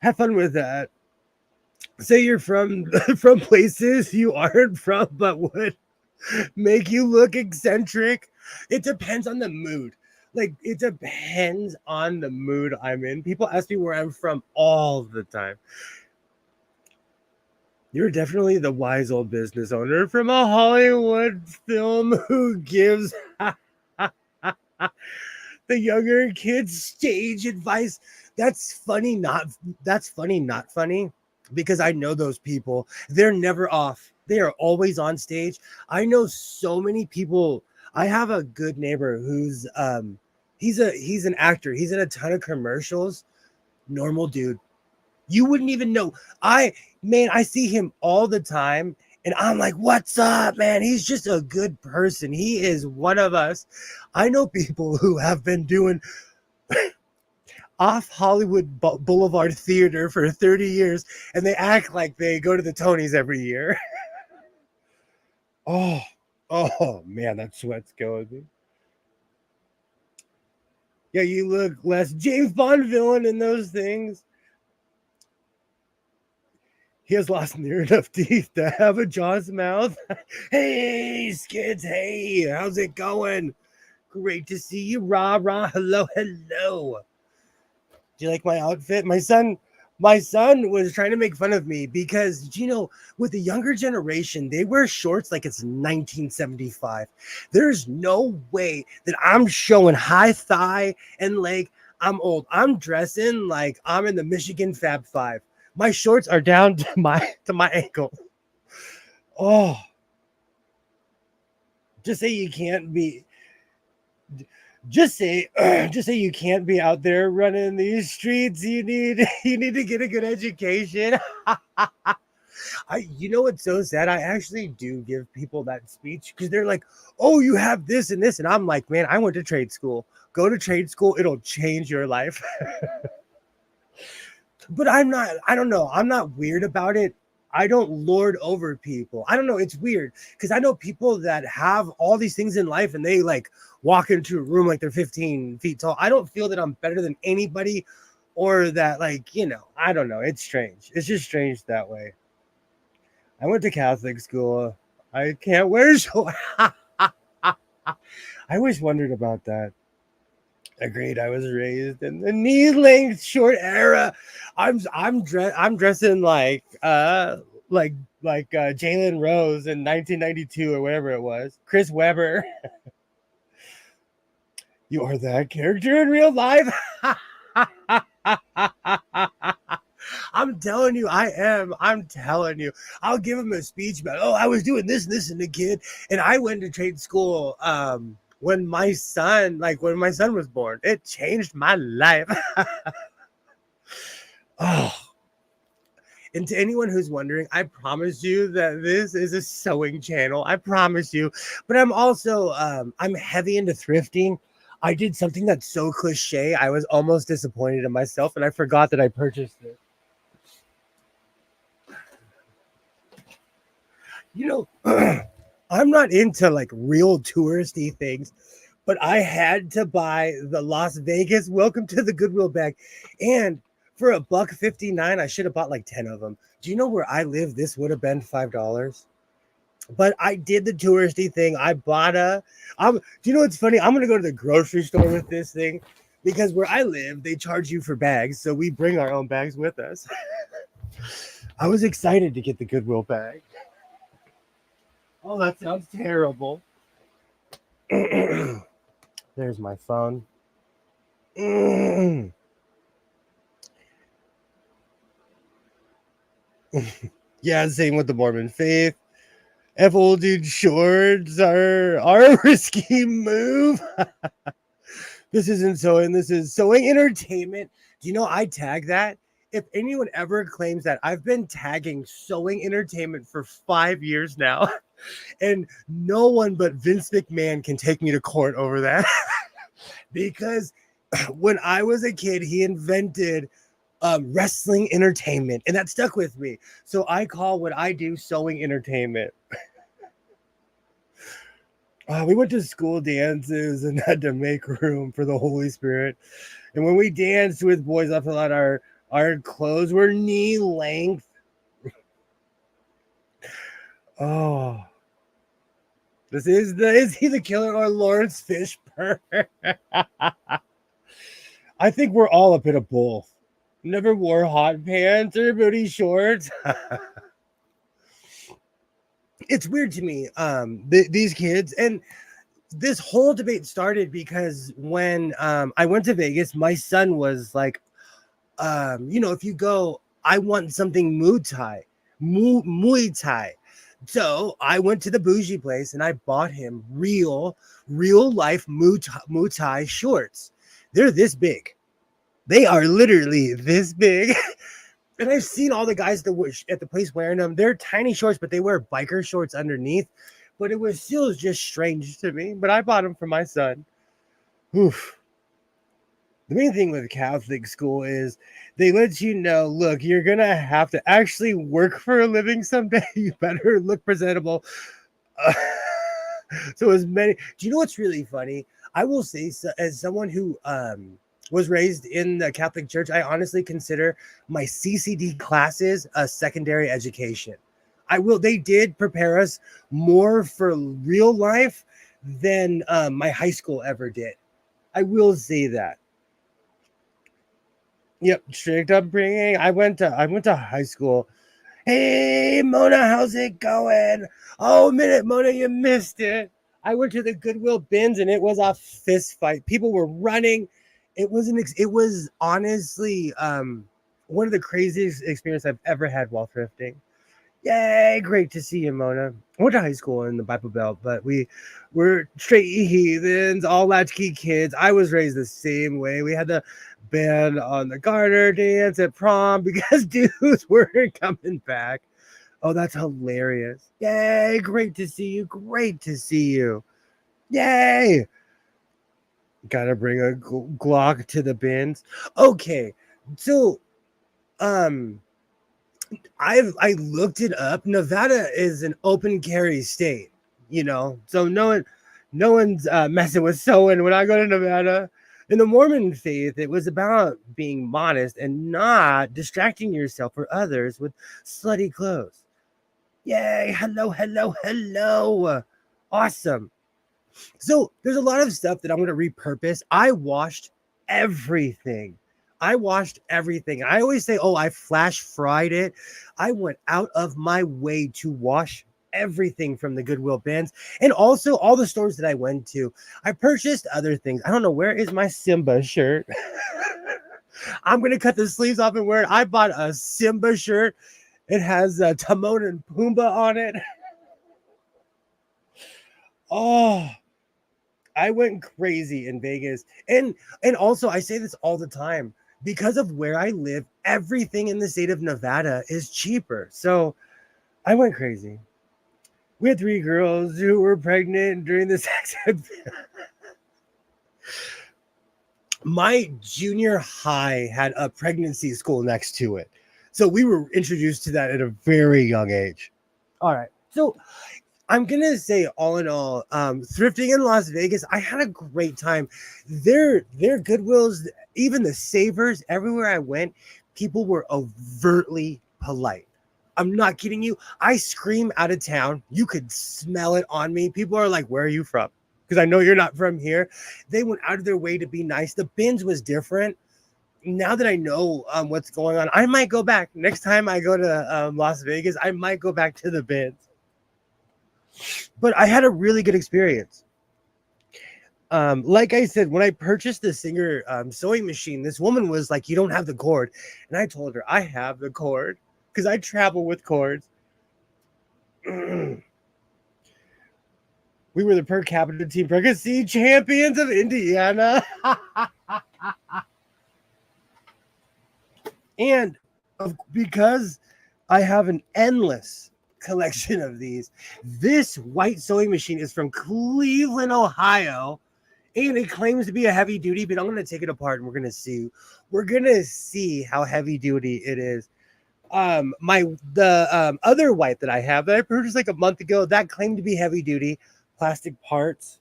Have fun with that. Say you're from from places you aren't from, but would make you look eccentric. It depends on the mood. Like, it depends on the mood I'm in. People ask me where I'm from all the time. You're definitely the wise old business owner from a Hollywood film who gives the younger kids stage advice. That's funny, not funny, because I know those people. They're never off. They are always on stage. I know so many people. I have a good neighbor who's he's an actor. He's in a ton of commercials. Normal dude. You wouldn't even know. I see him all the time and I'm like, "What's up, man?" He's just a good person. He is one of us. I know people who have been doing off Hollywood Boulevard theater for 30 years and they act like they go to the Tonys every year. Oh, oh man, that sweat's going me. Yeah, you look less James Bond villain in those things. He has lost near enough teeth to have a Jaws mouth. Hey, skids. Hey, how's it going? Great to see you. Rah, rah. Hello, hello. Do you like my outfit? My son was trying to make fun of me because, you know, with the younger generation, they wear shorts like it's 1975. There's no way that I'm showing high thigh and leg. I'm old. I'm dressing like I'm in the Michigan Fab Five. My shorts are down to my ankle. Oh, just say you can't be. Just say you can't be out there running these streets. You need to get a good education. You know what's so sad? I actually do give people that speech because they're like, "Oh, you have this and this," and I'm like, "Man, I went to trade school. Go to trade school. It'll change your life." But I don't know. I'm not weird about it. I don't lord over people. I don't know. It's weird because I know people that have all these things in life and they like walk into a room like they're 15 feet tall. I don't feel that I'm better than anybody or that, like, you know, I don't know. It's strange. It's just strange that way. I went to Catholic school. I can't wear shorts. I always wondered about that. Agreed. I was raised in the knee length short era. I'm dressing like like Jalen Rose in 1992 or whatever it was. Chris Webber. You are that character in real life. I'm telling you, I am. I'm telling you. I'll give him a speech about, oh, I was doing this and this and a kid. And I went to trade school when my son was born. It changed my life. Oh. And to anyone who's wondering, I promise you that this is a sewing channel. I promise you. But I'm also I'm heavy into thrifting. I did something that's so cliche. I was almost disappointed in myself, and I forgot that I purchased it. You know, I'm not into like real touristy things, but I had to buy the Las Vegas Welcome to the Goodwill bag. And for $1.59, I should have bought like 10 of them. Do you know where I live? This would have been $5. But I did the touristy thing. I bought do you know what's funny? I'm gonna go to the grocery store with this thing because where I live, they charge you for bags, so we bring our own bags with us. I was excited to get the Goodwill bag. Oh, that sounds terrible. There's my phone. Yeah, same with the Mormon faith. Folded shorts are a risky move. This isn't sewing. This is sewing entertainment. Do you know I tag that? If anyone ever claims that, I've been tagging sewing entertainment for 5 years now. And no one but Vince McMahon can take me to court over that. Because when I was a kid, he invented wrestling entertainment, and that stuck with me. So I call what I do sewing entertainment. We went to school dances and had to make room for the Holy Spirit. And when we danced with boys, I felt like our clothes were knee length. Oh, is he the killer or Lawrence Fishburne? I think we're all a bit of both. Never wore hot pants or booty shorts. It's weird to me, these kids, and this whole debate started because when I went to Vegas, my son was like, if you go, I want something Muay Thai. So I went to the bougie place and I bought him real life Muay Thai shorts. They're this big. They are literally this big. And I've seen all the guys at the place wearing them. They're tiny shorts, but they wear biker shorts underneath. But it was still just strange to me. But I bought them for my son. Oof. The main thing with Catholic school is they let you know, look, you're going to have to actually work for a living someday. You better look presentable. So as many, do you know what's really funny? I will say, as someone who was raised in the Catholic Church, I honestly consider my CCD classes a secondary education. They did prepare us more for real life than my high school ever did. I will say that. Yep, strict upbringing. I went to high school. Hey, Mona, how's it going? Oh, a minute, Mona, you missed it. I went to the Goodwill bins and it was a fist fight. People were running. It was honestly one of the craziest experiences I've ever had while thrifting. Yay, great to see you, Mona. I went to high school in the Bible Belt, but we were straight heathens, all latchkey kids. I was raised the same way. We had the band on the garter dance at prom because dudes weren't coming back. Oh, that's hilarious. Yay, great to see you. Great to see you. Yay. Gotta bring a Glock to the bins. Okay, so I looked it up. Nevada is an open carry state, so no one's messing with sewing when I go to Nevada. In the Mormon faith, it was about being modest and not distracting yourself or others with slutty clothes. Yay! Hello! Awesome. So there's a lot of stuff that I'm going to repurpose. I washed everything. I washed everything. I always say, oh, I flash fried it. I went out of my way to wash everything from the Goodwill bins and also all the stores that I went to. I purchased other things. I don't know, where is my Simba shirt? I'm going to cut the sleeves off and wear it. I bought a Simba shirt. It has Timon and Pumbaa on it. Oh, I went crazy in Vegas. And also I say this all the time. Because of where I live, everything in the state of Nevada is cheaper. So I went crazy. We had 3 girls who were pregnant during the sex ed. My junior high had a pregnancy school next to it. So we were introduced to that at a very young age. All right. So I'm going to say, all in all, thrifting in Las Vegas, I had a great time. Their Goodwills, even the Savers, everywhere I went, people were overtly polite. I'm not kidding you. I scream out of town. You could smell it on me. People are like, where are you from? Because I know you're not from here. They went out of their way to be nice. The bins was different. Now that I know what's going on, I might go back. Next time I go to Las Vegas, I might go back to the bins. But I had a really good experience. Like I said, when I purchased the Singer sewing machine, this woman was like, you don't have the cord. And I told her, I have the cord because I travel with cords. We were the per capita team pregnancy champions of Indiana. And because I have an endless collection of these, this white sewing machine is from Cleveland, Ohio, and it claims to be a heavy duty, but I'm going to take it apart and we're going to see how heavy duty it is. The other white that I have that I purchased like a month ago, that claimed to be heavy duty plastic parts.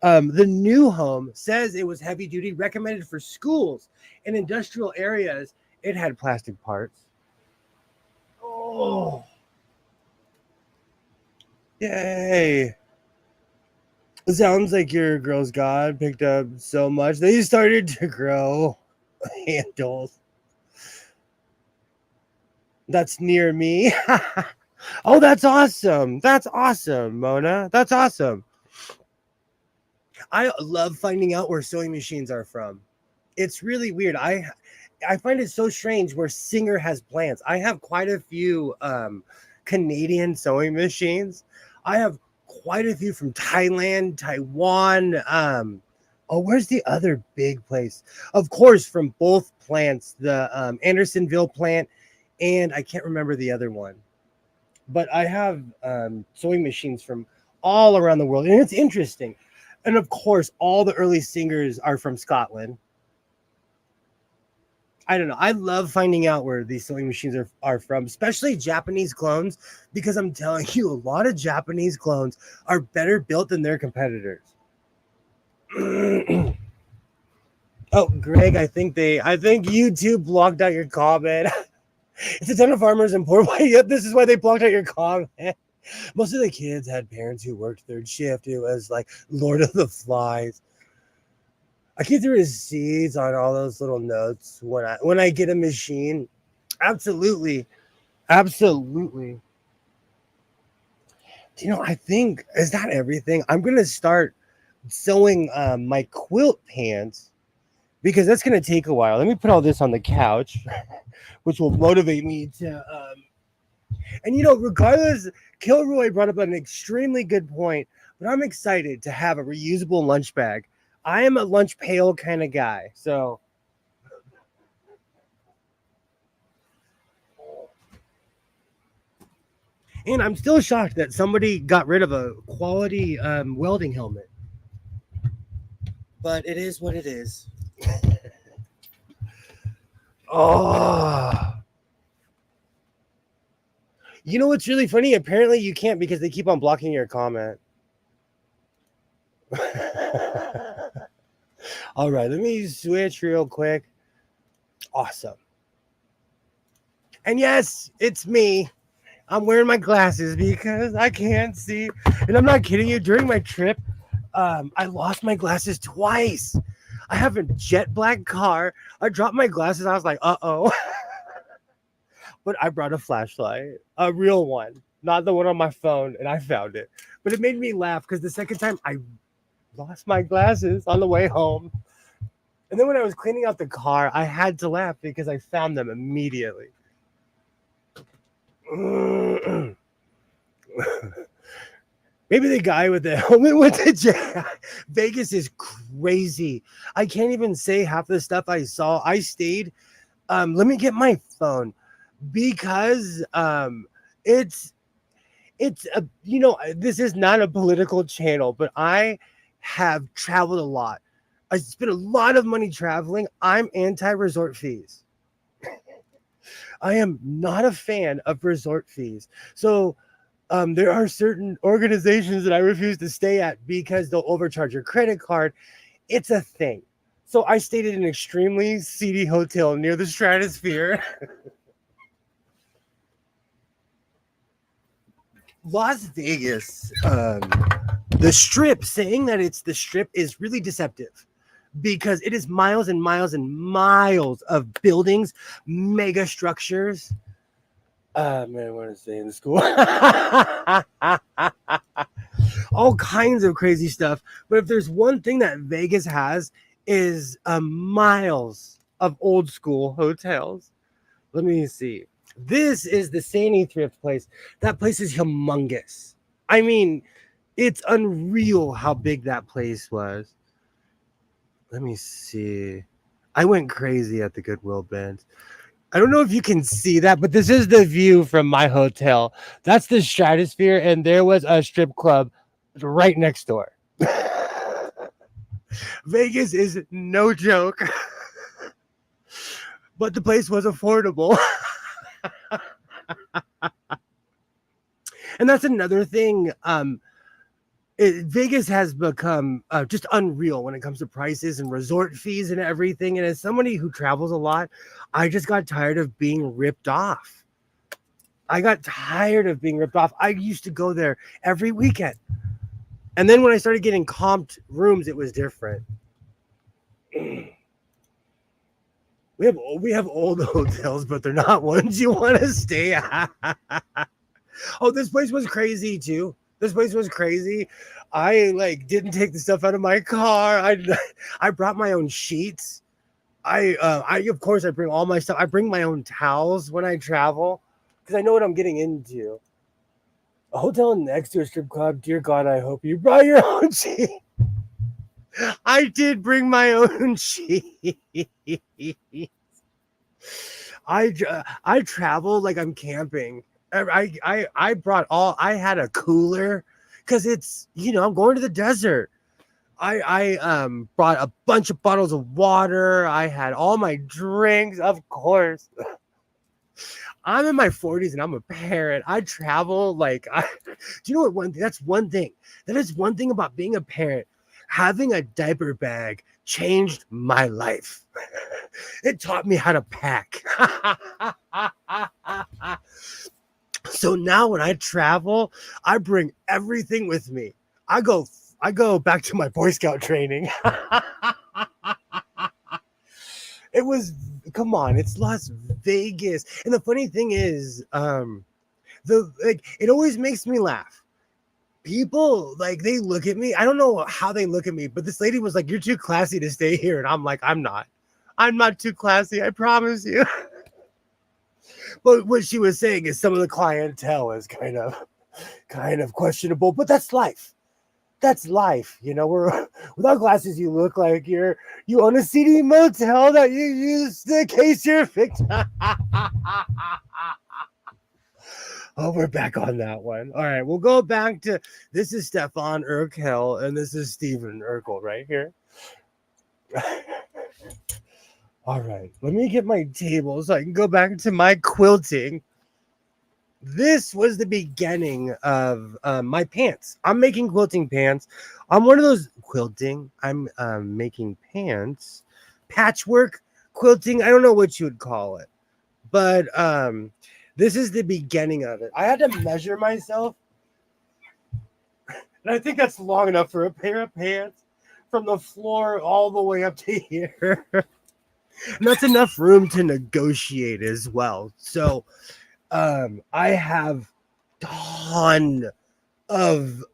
The new home says it was heavy duty, recommended for schools and industrial areas. It had plastic parts. Oh, yay. It sounds like your girl's God picked up so much they started to grow handles. That's near me. Oh, that's awesome. That's awesome, Mona. That's awesome. I love finding out where sewing machines are from. It's really weird. I find it so strange where Singer has plants. I have quite a few Canadian sewing machines. I have quite a few from Thailand, Taiwan. Where's the other big place? Of course, from both plants, the Andersonville plant, and I can't remember the other one. But I have sewing machines from all around the world, and it's interesting. And of course, all the early Singers are from Scotland. I don't know. I love finding out where these sewing machines are from, especially Japanese clones, because I'm telling you, a lot of Japanese clones are better built than their competitors. Oh, Greg, I think YouTube blocked out your comment. It's a ton of farmers in Port White. Yep, this is why they blocked out your comment. Most of the kids had parents who worked third shift. It was like Lord of the Flies. I keep the receipts on all those little notes when I get a machine. Absolutely. Absolutely. Do you know, I think, is that everything? I'm going to start sewing my quilt pants because that's going to take a while. Let me put all this on the couch, which will motivate me to... And, you know, regardless, Kilroy brought up an extremely good point, but I'm excited to have a reusable lunch bag. I am a lunch pail kind of guy, so... And I'm still shocked that somebody got rid of a quality welding helmet. But it is what it is. Oh... You know what's really funny? Apparently you can't because they keep on blocking your comment. All right, let me switch real quick. Awesome. And yes, it's me. I'm wearing my glasses because I can't see. And I'm not kidding you. During my trip, I lost my glasses twice. I have a jet black car. I dropped my glasses. I was like, uh-oh. But I brought a flashlight, a real one, not the one on my phone, and I found it. But it made me laugh because the second time I lost my glasses on the way home. And then when I was cleaning out the car, I had to laugh because I found them immediately. Maybe the guy with the helmet with the jet. Vegas is crazy. I can't even say half the stuff I saw. I stayed. Let me get my phone because it's a this is not a political channel, but I have traveled a lot. I spent a lot of money traveling. I'm anti-resort fees. I am not a fan of resort fees. So there are certain organizations that I refuse to stay at because they'll overcharge your credit card. It's a thing. So I stayed at an extremely seedy hotel near the Stratosphere. Las Vegas, the Strip, saying that it's the Strip is really deceptive because it is miles and miles and miles of buildings, mega structures. Man, I want to stay in school. All kinds of crazy stuff. But if there's one thing that Vegas has is miles of old school hotels. Let me see. This is the Sandy Thrift place. That place is humongous. I mean, it's unreal how big that place was. Let me see. I went crazy at the Goodwill bins. I don't know if you can see that, but this is the view from my hotel. That's the Stratosphere, and there was a strip club right next door. Vegas is no joke, but the place was affordable. And that's another thing. Vegas has become just unreal when it comes to prices and resort fees and everything. And as somebody who travels a lot, I just got tired of being ripped off. I used to go there every weekend. And then when I started getting comped rooms, it was different. We have old hotels, but they're not ones you want to stay at. Oh, this place was crazy too. This place was crazy. I didn't take the stuff out of my car. I brought my own sheets. I of course I bring all my stuff. I bring my own towels when I travel because I know what I'm getting into. A hotel next to a strip club. Dear God, I hope you brought your own sheet. I did bring my own sheets. I travel like I'm camping. I brought I had a cooler because it's I'm going to the desert. I brought a bunch of bottles of water. I had all my drinks, of course. I'm in my 40s and I'm a parent. I travel do you know what one thing? That's one thing. That is one thing about being a parent. Having a diaper bag changed my life. It taught me how to pack. So now when I travel, I bring everything with me. I go back to my Boy Scout training. Come on, it's Las Vegas. And the funny thing is, it always makes me laugh. People they look at me. I don't know how they look at me, but this lady was like, "You're too classy to stay here." And I'm like, I'm not too classy, I promise you. But what she was saying is some of the clientele is kind of questionable, but that's life. That's life. We're without glasses, you look like you own a seedy motel that you use to case your victim. Oh, we're back on that one. All right, we'll go back to this is Stefan Urkel and this is Stephen Urkel right here. All right, let me get my table so I can go back to my quilting. This was the beginning of my pants. I'm making quilting pants. I'm one of those quilting. I'm making pants. Patchwork quilting. I don't know what you would call it. But this is the beginning of it. I had to measure myself. And I think that's long enough for a pair of pants. from the floor all the way up to here. And that's enough room to negotiate as well. So I have ton of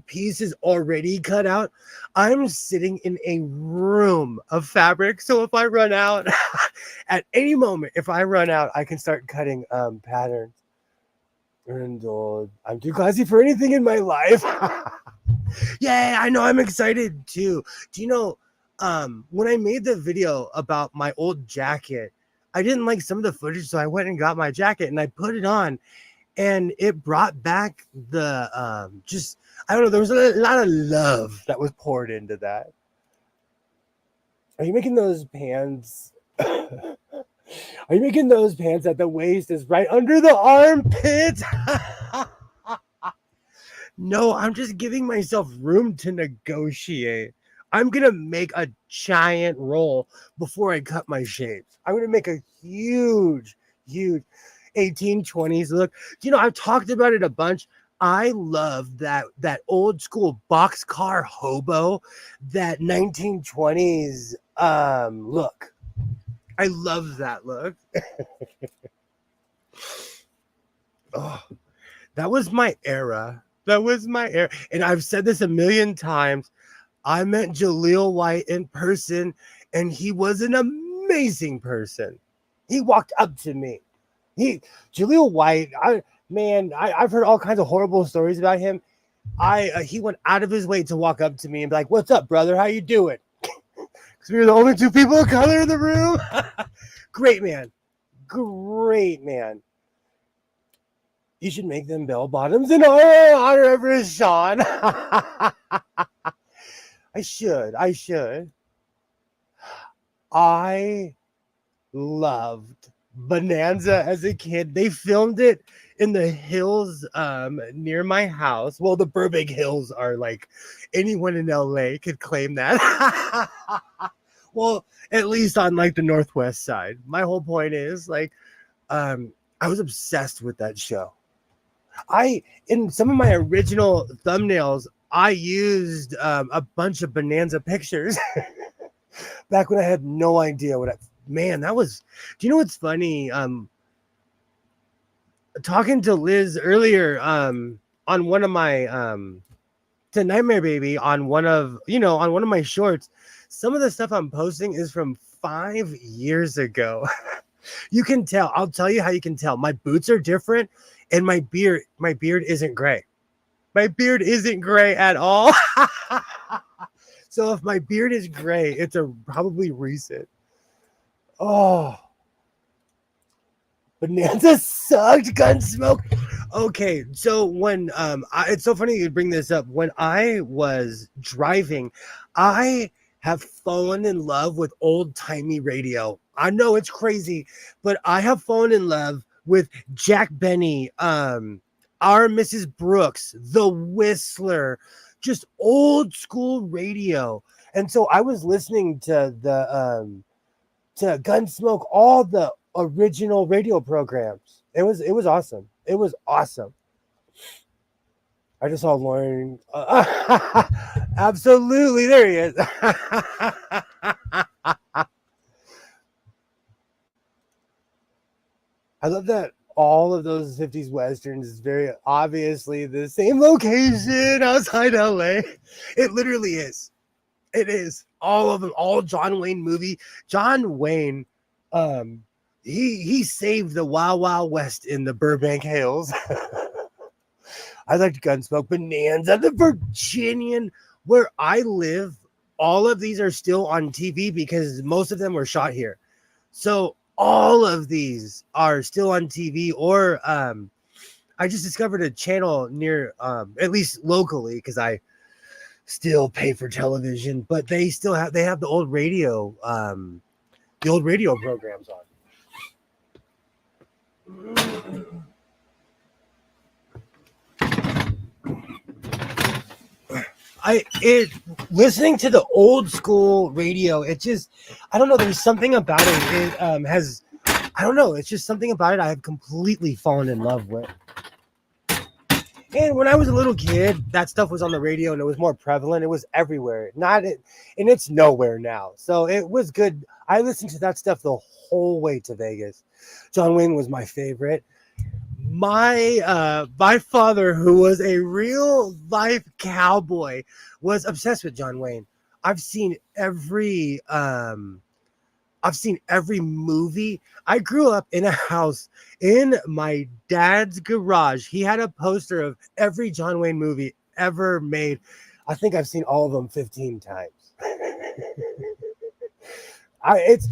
pieces already cut out. I'm sitting in a room of fabric. So if I run out at any moment, if I run out, I can start cutting patterns. And I'm too classy for anything in my life. Yeah, I know. I'm excited too. Do you know, when I made the video about my old jacket, I didn't like some of the footage, so I went and got my jacket and I put it on, and it brought back the just, I don't know, there was a lot of love that was poured into that. Are you making those pants? Are you making those pants that the waist is right under the armpit? No, I'm just giving myself room to negotiate. I'm going to make a giant roll before I cut my shapes. I'm going to make a huge 1820s look. You know, I've talked about it a bunch. I love that old school boxcar hobo, that 1920s look. I love that look. Oh, that was my era. That was my era. And I've said this a million times. I met Jaleel White in person, and he was an amazing person. He walked up to me. Jaleel White, I've heard all kinds of horrible stories about him. He went out of his way to walk up to me and be like, "What's up, brother? How you doing?" Because we were the only two people of color in the room. Great man. Great man. You should make them bell bottoms in honor of Rashawn. I should. I loved Bonanza as a kid. They filmed it in the hills near my house. Well, the Burbank Hills are like, anyone in LA could claim that. Well, at least on like the Northwest side. My whole point is like, I was obsessed with that show. In some of my original thumbnails, I used a bunch of Bonanza pictures back when I had no idea that was. Do you know what's funny? Talking to Liz earlier on one of my to Nightmare Baby on one of my shorts, some of the stuff I'm posting is from 5 years ago. You can tell. I'll tell you how you can tell. My boots are different, and my beard isn't gray. My beard isn't gray at all. So if my beard is gray, it's probably recent. Oh, Bonanza sucked. Gunsmoke. Okay, so when it's so funny you bring this up. When I was driving, I have fallen in love with old-timey radio. I know it's crazy, but I have fallen in love with Jack Benny, our Mrs. Brooks, The Whistler, just old school radio. And so I was listening to to Gunsmoke, all the original radio programs. It was awesome. It was awesome. I just saw Lauren. Absolutely, there he is. I love that all of those 50s Westerns is very obviously the same location outside LA. It literally is. It is. All of them, all John Wayne movie. John Wayne, he saved the Wild Wild West in the Burbank Hills. I liked Gunsmoke, Bonanza, the Virginian. Where I live, all of these are still on TV because most of them were shot here. So all of these are still on TV, or I just discovered a channel near, at least locally, because I still pay for television, but they have the old radio programs on. Listening to the old school radio, it just, I don't know, there's something about it. I don't know, it's just something about it I have completely fallen in love with. And when I was a little kid, that stuff was on the radio and it was more prevalent. It was everywhere. And it's nowhere now. So it was good. I listened to that stuff the whole way to Vegas. John Wayne was my favorite. My father, who was a real life cowboy, was obsessed with John Wayne. I've seen every movie. I grew up in a house in my dad's garage. He had a poster of every John Wayne movie ever made. I think I've seen all of them 15 times. It's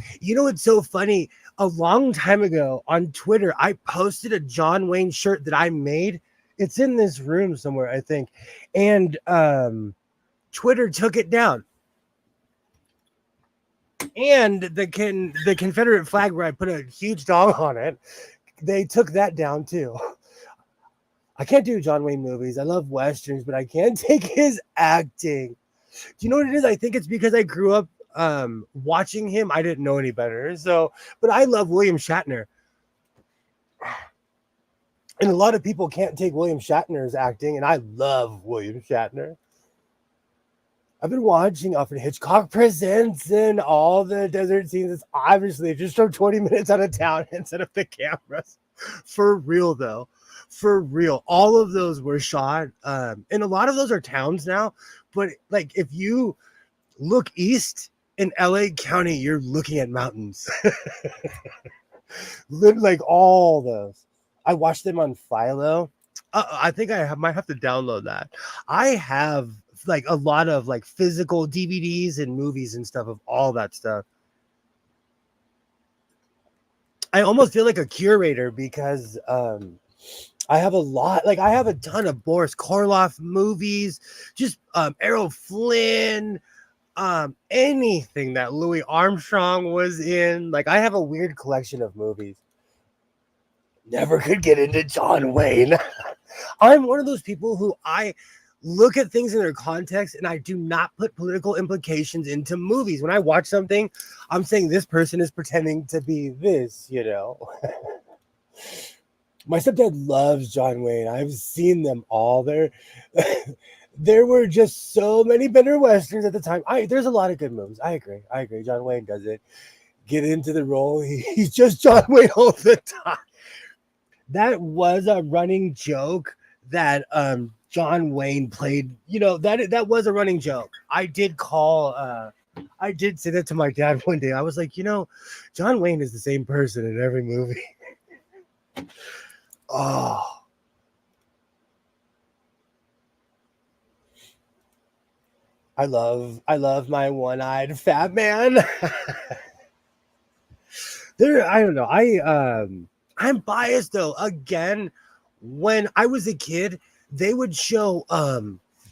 so funny. A long time ago on Twitter, I posted a John Wayne shirt that I made. It's in this room somewhere, I think. And Twitter took it down. And the Confederate flag where I put a huge dog on it, they took that down too. I can't do John Wayne movies. I love Westerns, but I can't take his acting. Do you know what it is? I think it's because I grew up watching him. I didn't know any better. But I love William Shatner. And a lot of people can't take William Shatner's acting, and I love William Shatner. I've been watching Alfred Hitchcock Presents and all the desert scenes. It's obviously just from 20 minutes out of town and set up the cameras. For real, though. For real. All of those were shot. And a lot of those are towns now. But like if you look east in LA County, you're looking at mountains. Like all those. I watched them on Philo. I think might have to download that. I have like a lot of like physical DVDs and movies and stuff of all that stuff. I almost feel like a curator because I have a lot, like I have a ton of Boris Karloff movies, just Errol Flynn, anything that Louis Armstrong was in. Like I have a weird collection of movies. Never could get into John Wayne. I'm one of those people who I look at things in their context and I do not put political implications into movies. When I watch something, I'm saying this person is pretending to be this, you know. My stepdad loves John Wayne. I've seen them all. There were just so many better Westerns at the time. There's a lot of good movies. I agree. John Wayne doesn't get into the role. He's just John Wayne all the time. That was a running joke that John Wayne played. You know, that was a running joke. I did say that to my dad one day. I was like, John Wayne is the same person in every movie. Oh. I love my one-eyed fat man. I don't know. I'm biased though. Again, when I was a kid, they would show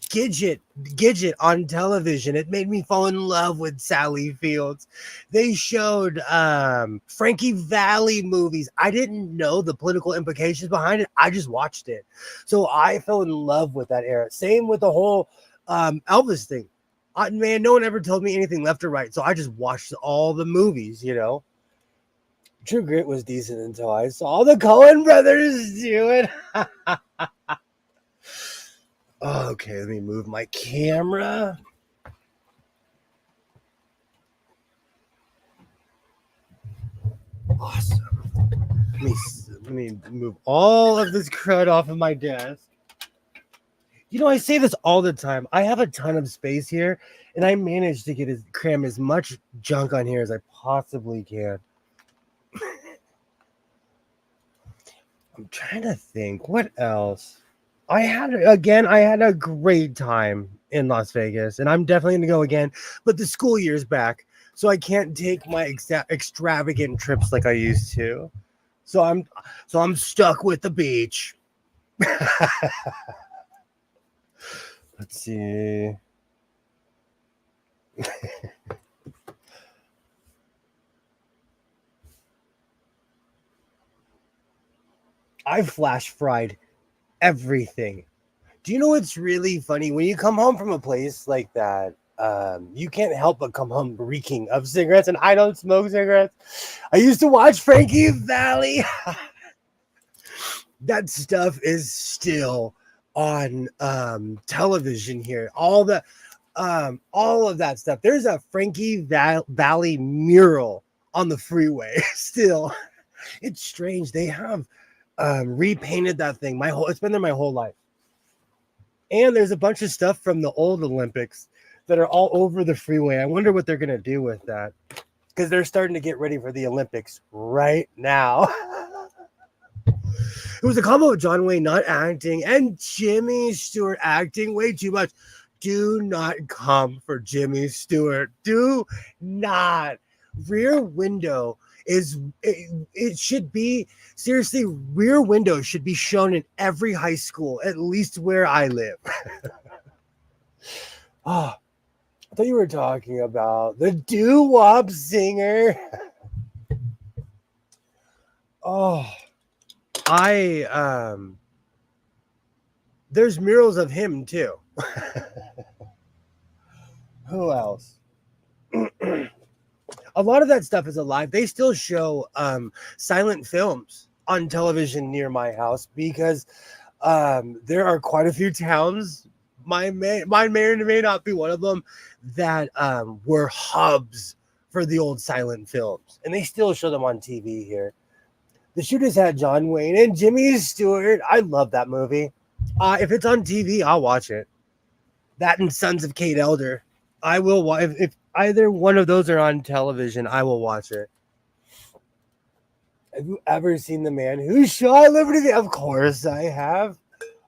Gidget on television. It made me fall in love with Sally Fields. They showed Frankie Valli movies. I didn't know the political implications behind it. I just watched it. So I fell in love with that era. Same with the whole Elvis thing. Man, no one ever told me anything left or right. So I just watched all the movies, True Grit was decent until I saw the Coen brothers do it. Okay, let me move my camera. Awesome. Let me move all of this crud off of my desk. I say this all the time. I have a ton of space here, and I managed to cram as much junk on here as I possibly can. I'm trying to think. What else? I had a great time in Las Vegas, and I'm definitely going to go again. But the school year's back, so I can't take my extravagant trips like I used to. So I'm stuck with the beach. Let's see. I flash fried everything. Do you know what's really funny? When you come home from a place like that, you can't help but come home reeking of cigarettes, and I don't smoke cigarettes. I used to watch Frankie Valli. That stuff is still on television here. All of that stuff. There's a Frankie Valley mural on the freeway still. It's strange. They have repainted that thing. It's been there my whole life. And there's a bunch of stuff from the old Olympics that are all over the freeway. I wonder what they're going to do with that, because they're starting to get ready for the Olympics right now. It was a combo of John Wayne not acting and Jimmy Stewart acting way too much. Do not come for Jimmy Stewart. Do not. Rear Window it should be, seriously, Rear Window should be shown in every high school, at least where I live. Oh, I thought you were talking about the doo-wop singer. Oh, there's murals of him too. Who else? A lot of that stuff is alive. They still show silent films on television near my house because there are quite a few towns. Mine may or may not be one of them that were hubs for the old silent films, and they still show them on TV here. The Shooters had John Wayne and Jimmy Stewart. I love that movie. If it's on TV, I'll watch it. That and Sons of Kate Elder. I will watch. If either one of those are on television, I will watch it. Have you ever seen The Man Who Shot Liberty? Of course I have.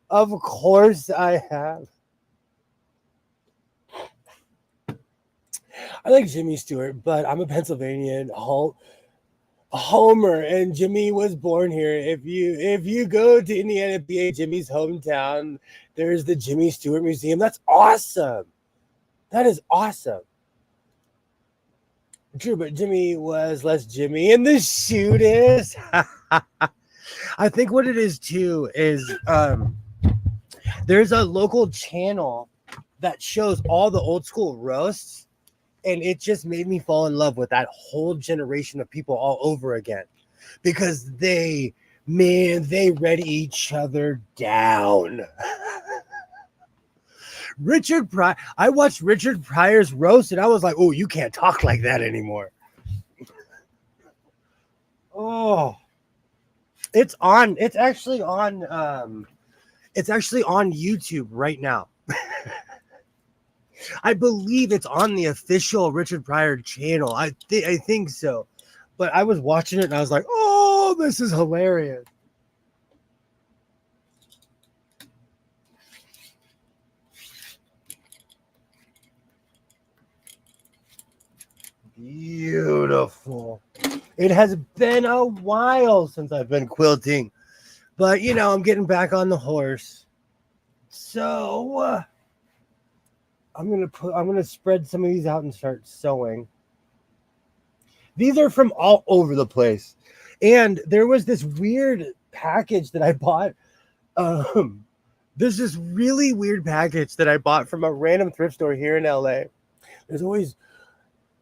Of course I have. I like Jimmy Stewart, but I'm a Pennsylvanian Homer, and Jimmy was born here. If you go to Indiana, PA, Jimmy's hometown, there's the Jimmy Stewart Museum. That's awesome. That is awesome. True, but Jimmy was less Jimmy in the Shooters. I think what it is too is there's a local channel that shows all the old school roasts, and it just made me fall in love with that whole generation of people all over again, because they read each other down. Richard Pryor. I watched Richard Pryor's roast, and I was like, "Oh, you can't talk like that anymore." Oh, it's on. It's actually on. It's actually on YouTube right now. I believe it's on the official Richard Pryor channel. I think so. But I was watching it, and I was like, "Oh, this is hilarious." Beautiful. It has been a while since I've been quilting, but I'm getting back on the horse. So I'm gonna spread some of these out and start sewing. These are from all over the place, and there was this weird package that I bought. There's this really weird package that I bought from a random thrift store here in LA.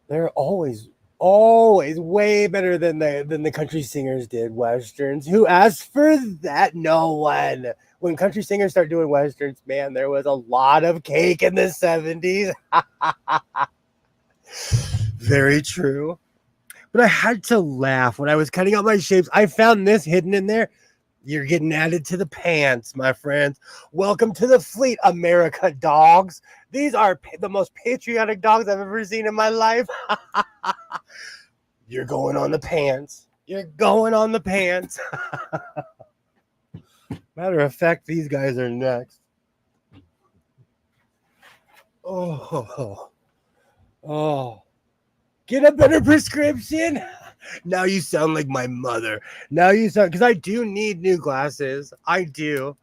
They're always way better than the country singers did westerns. Who asked for that? No one. When country singers start doing westerns, man, there was a lot of cake in the 70s. Very true. But I had to laugh when I was cutting out my shapes. I found this hidden in there. You're getting added to the pants, my friends. Welcome to the fleet, America dogs. These are the most patriotic dogs I've ever seen in my life. You're going on the pants. You're going on the pants. Matter of fact, these guys are next. Oh. Get a better prescription. Now you sound like my mother. Now you sound, because I do need new glasses. I do.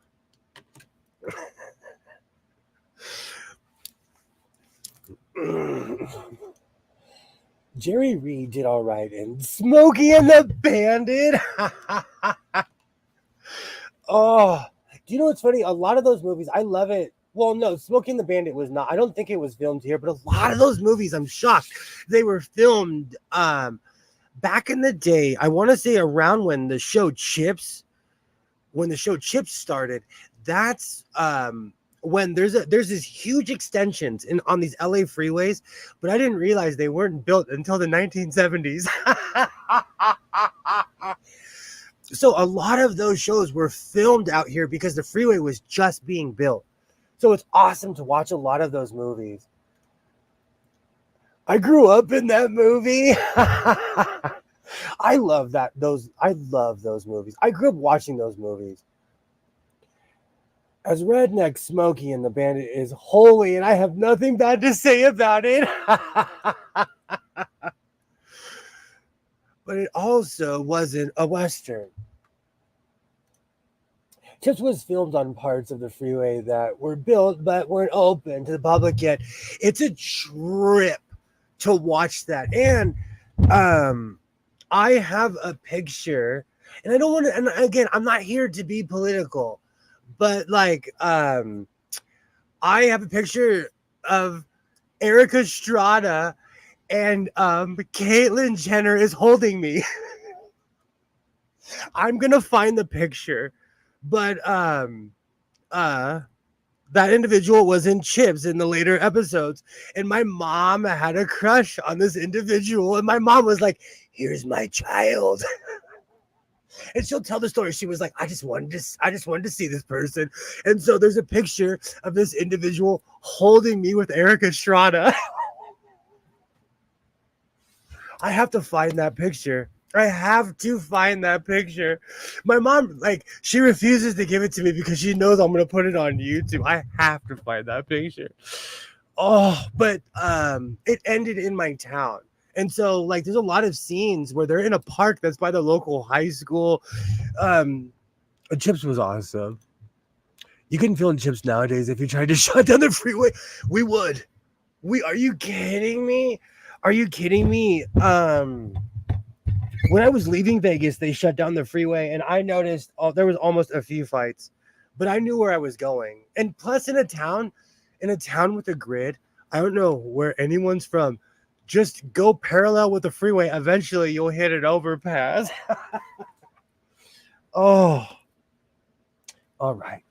Jerry Reed did all right in Smokey and the Bandit. Oh, do you know what's funny? A lot of those movies, I love it. Well, no, Smokey and the Bandit was not. I don't think it was filmed here, but a lot of those movies, I'm shocked, they were filmed back in the day. I want to say around when the show Chips started. that's when there's this huge extensions on these LA freeways, but I didn't realize they weren't built until the 1970s. So a lot of those shows were filmed out here because the freeway was just being built. So it's awesome to watch a lot of those movies. I grew up in that movie. I love those movies. I grew up watching those movies. As Redneck Smokey and the Bandit is holy, and I have nothing bad to say about it. But it also wasn't a Western. Chips was filmed on parts of the freeway that were built but weren't open to the public yet. It's a trip to watch that. And I have a picture, and I don't want to, and again, I'm not here to be political, but like I have a picture of Eric Estrada and Caitlyn Jenner is holding me. I'm gonna find the picture, but that individual was in Chips in the later episodes, and my mom had a crush on this individual, and my mom was like, "Here's my child." And she'll tell the story. She was like, I just wanted to see this person. And so there's a picture of this individual holding me with Eric Estrada. I have to find that picture. My mom, like, she refuses to give it to me because she knows I'm going to put it on YouTube. I have to find that picture. Oh, but it ended in my town. And so, like, there's a lot of scenes where they're in a park that's by the local high school. Chips was awesome. You couldn't film Chips nowadays if you tried to shut down the freeway. We would. Are you kidding me? When I was leaving Vegas, they shut down the freeway, and I noticed there was almost a few fights, but I knew where I was going. And plus, in a town with a grid, I don't know where anyone's from. Just go parallel with the freeway. Eventually, you'll hit an overpass. Oh, all right.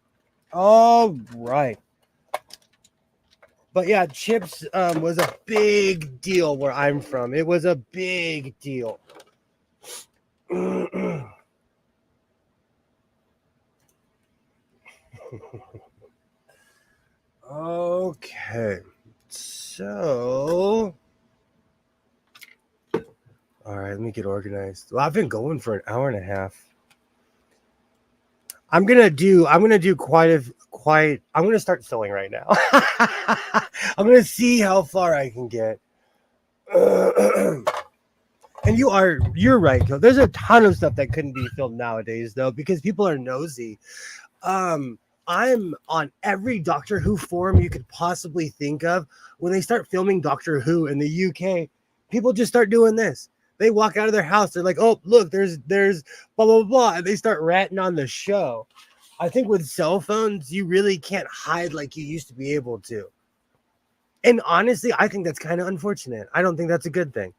But yeah, Chips was a big deal where I'm from. It was a big deal. Okay, so all right, let me get organized. Well, I've been going for an hour and a half. I'm gonna do quite. I'm gonna start sewing right now. I'm gonna see how far I can get. And you're right. There's a ton of stuff that couldn't be filmed nowadays, though, because people are nosy. I'm on every Doctor Who forum you could possibly think of. When they start filming Doctor Who in the UK, people just start doing this. They walk out of their house. They're like, "Oh, look, there's blah, blah, blah." And they start ratting on the show. I think with cell phones, you really can't hide like you used to be able to. And honestly, I think that's kind of unfortunate. I don't think that's a good thing.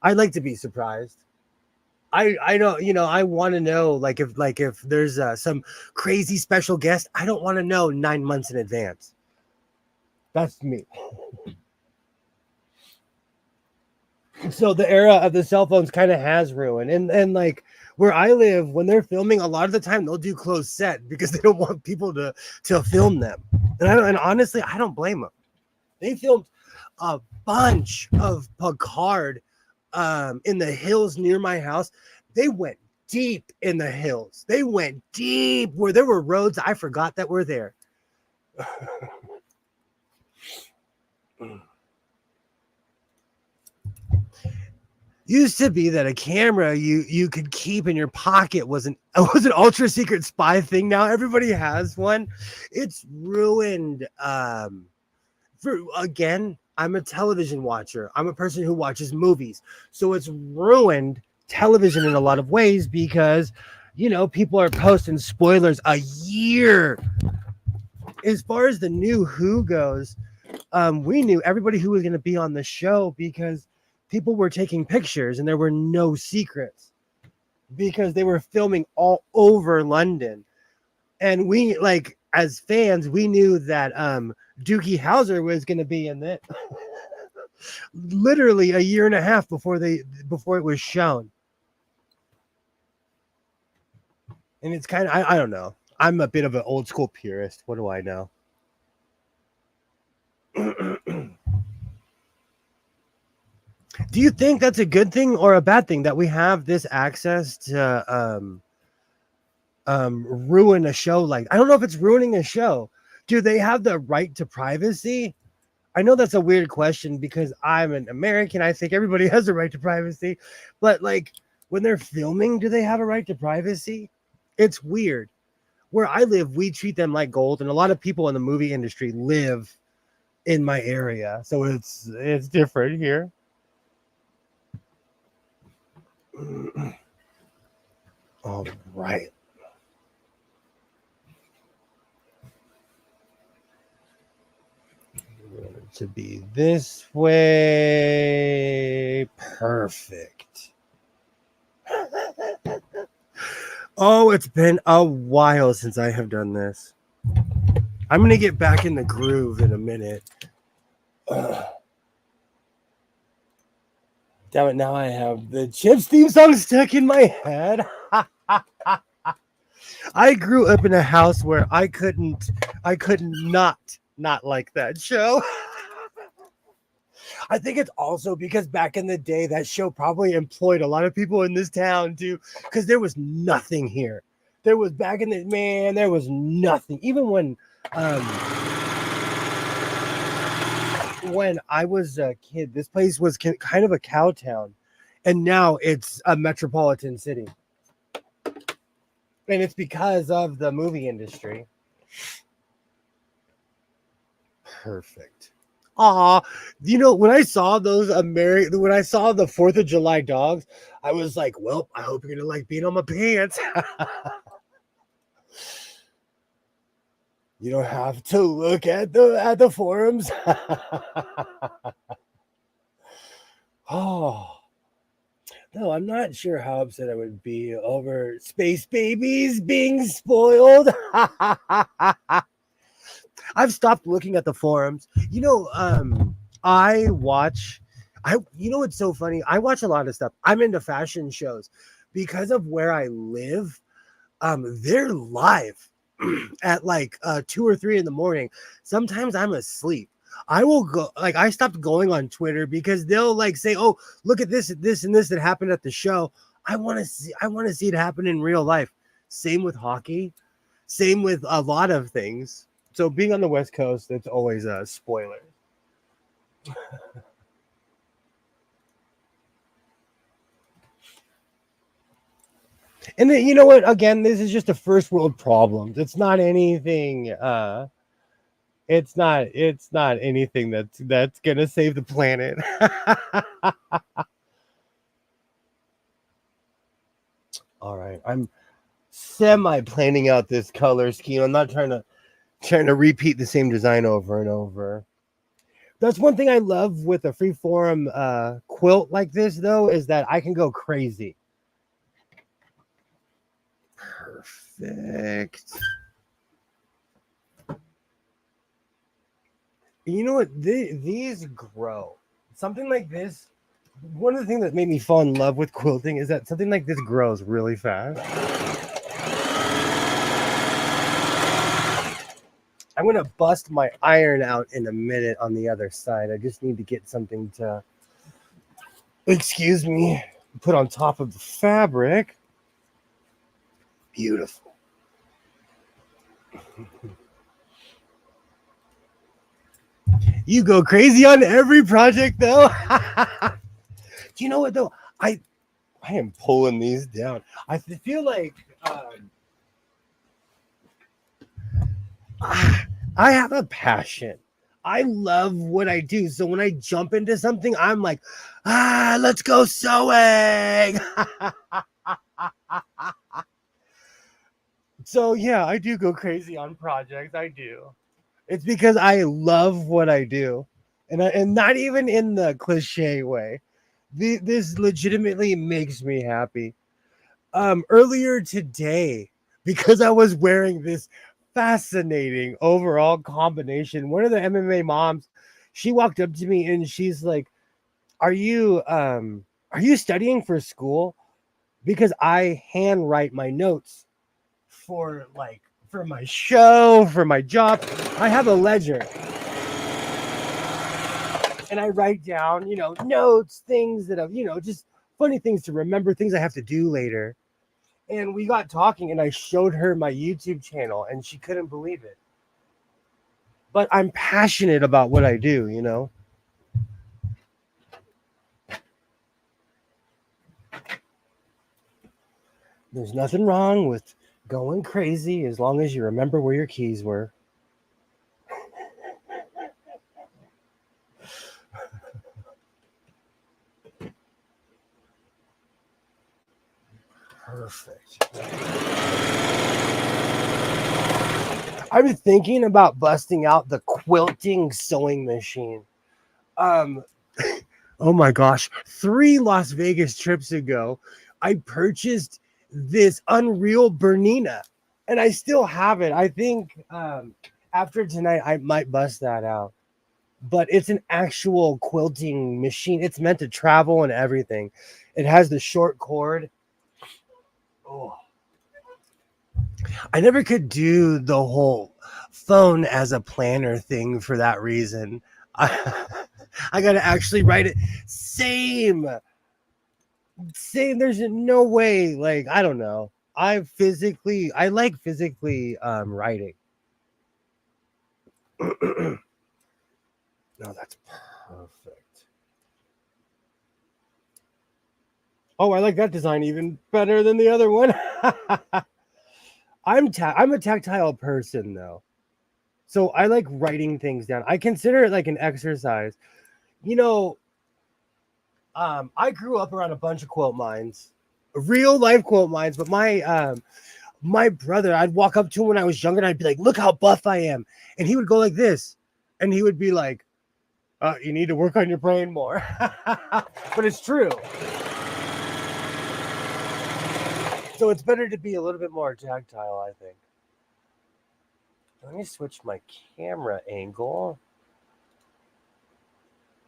I'd like to be surprised. I don't, I want to know, like if there's some crazy special guest, I don't want to know 9 months in advance. That's me. So the era of the cell phones kind of has ruined, and like where I live, when they're filming, a lot of the time they'll do closed set because they don't want people to film them. And honestly, I don't blame them. They filmed a bunch of Picard in the hills near my house. They went deep in the hills. They went deep where there were roads I forgot that were there. Used to be that a camera you could keep in your pocket was an ultra secret spy thing. Now everybody has one. It's ruined. Again, I'm a television watcher. I'm a person who watches movies. So it's ruined television in a lot of ways because, people are posting spoilers a year. As far as the new Who goes, we knew everybody who was going to be on the show because people were taking pictures and there were no secrets because they were filming all over London. And we like as fans, we knew that Doogie Howser was going to be in it. Literally a year and a half before it was shown. And it's kind of I don't know. I'm a bit of an old school purist. What do I know? Do you think that's a good thing or a bad thing that we have this access to ruin a show? Like, I don't know if it's ruining a show. Do they have the right to privacy? I know that's a weird question because I'm an American. I think everybody has a right to privacy. But like when they're filming, do they have a right to privacy? It's weird. Where I live, we treat them like gold, and a lot of people in the movie industry live in my area. So it's different here. All right. To be this way. Perfect. Oh, it's been a while since I have done this. I'm going to get back in the groove in a minute. Damn it, now I have the Chips theme song stuck in my head. I grew up in a house where I could not like that show. I think it's also because back in the day, that show probably employed a lot of people in this town too, because there was nothing here. There was there was nothing. Even when I was a kid, this place was kind of a cow town, and now it's a metropolitan city. And it's because of the movie industry. Perfect. Aw, when I saw when I saw the 4th of July dogs, I was like, well, I hope you're gonna like being on my pants. You don't have to look at the forums. Oh. No, I'm not sure how upset I would be over space babies being spoiled. I've stopped looking at the forums. It's so funny. I watch a lot of stuff. I'm into fashion shows because of where I live. They're live at like 2 or 3 in the morning. Sometimes I'm asleep. I will go, like, I stopped going on Twitter because they'll like say, oh, look at this and this that happened at the show. I want to see it happen in real life. Same with hockey. Same with a lot of things. So being on the West Coast, it's always a spoiler. And then, you know what? Again, this is just a first world problem. It's not anything. It's not anything that's gonna save the planet. All right, I'm semi planning out this color scheme. I'm not trying to repeat the same design over and over. That's one thing I love with a freeform quilt like this, though, is that I can go crazy. Perfect. You know what? These grow. Something like this. One of the things that made me fall in love with quilting is that something like this grows really fast. I'm going to bust my iron out in a minute on the other side. I just need to get something to, put on top of the fabric. Beautiful. You go crazy on every project, though. Do you know what, though? I am pulling these down. I feel like I have a passion. I love what I do. So when I jump into something, I'm like, let's go sewing. So yeah, I do go crazy on projects. I do. It's because I love what I do. And not even in the cliche way. This legitimately makes me happy. Earlier today, because I was wearing this fascinating overall combination. One of the MMA moms, she walked up to me and she's like, are you studying for school? Because I handwrite my notes for my show, for my job. I have a ledger and I write down, notes, things that have, just funny things to remember, things I have to do later. And we got talking and I showed her my YouTube channel and she couldn't believe it. But I'm passionate about what I do. There's nothing wrong with going crazy as long as you remember where your keys were. Perfect. I'm thinking about busting out the quilting sewing machine. Oh my gosh, 3 Las Vegas trips ago, I purchased this Unreal Bernina, and I still have it. I think after tonight, I might bust that out. But it's an actual quilting machine. It's meant to travel and everything. It has the short cord. Oh, I never could do the whole phone as a planner thing for that reason. I got to actually write it. Same. There's no way. Like, I don't know. I like physically writing. No, that's perfect. Oh, I like that design even better than the other one. I'm a tactile person though. So I like writing things down. I consider it like an exercise. I grew up around a bunch of quilt mines, real life quilt mines, but my brother, I'd walk up to him when I was younger and I'd be like, look how buff I am. And he would go like this. And he would be like, you need to work on your brain more. But it's true. So it's better to be a little bit more tactile, I think. Let me switch my camera angle.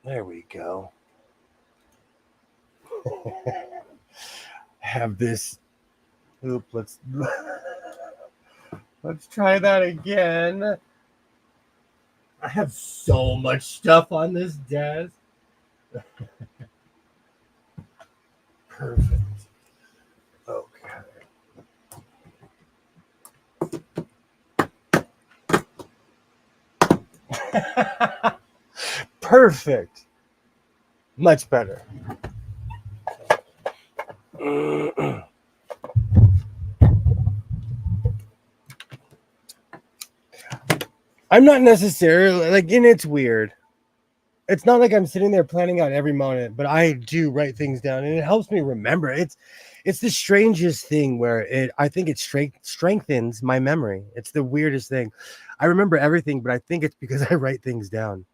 There we go. Have this. Oop, let's try that again. I have so much stuff on this desk. Perfect. Okay. Perfect. Much better. I'm not necessarily like, and it's weird. It's not like I'm sitting there planning out every moment, but I do write things down and it helps me remember. It's the strangest thing where I think it strengthens my memory. It's the weirdest thing. I remember everything, but I think it's because I write things down.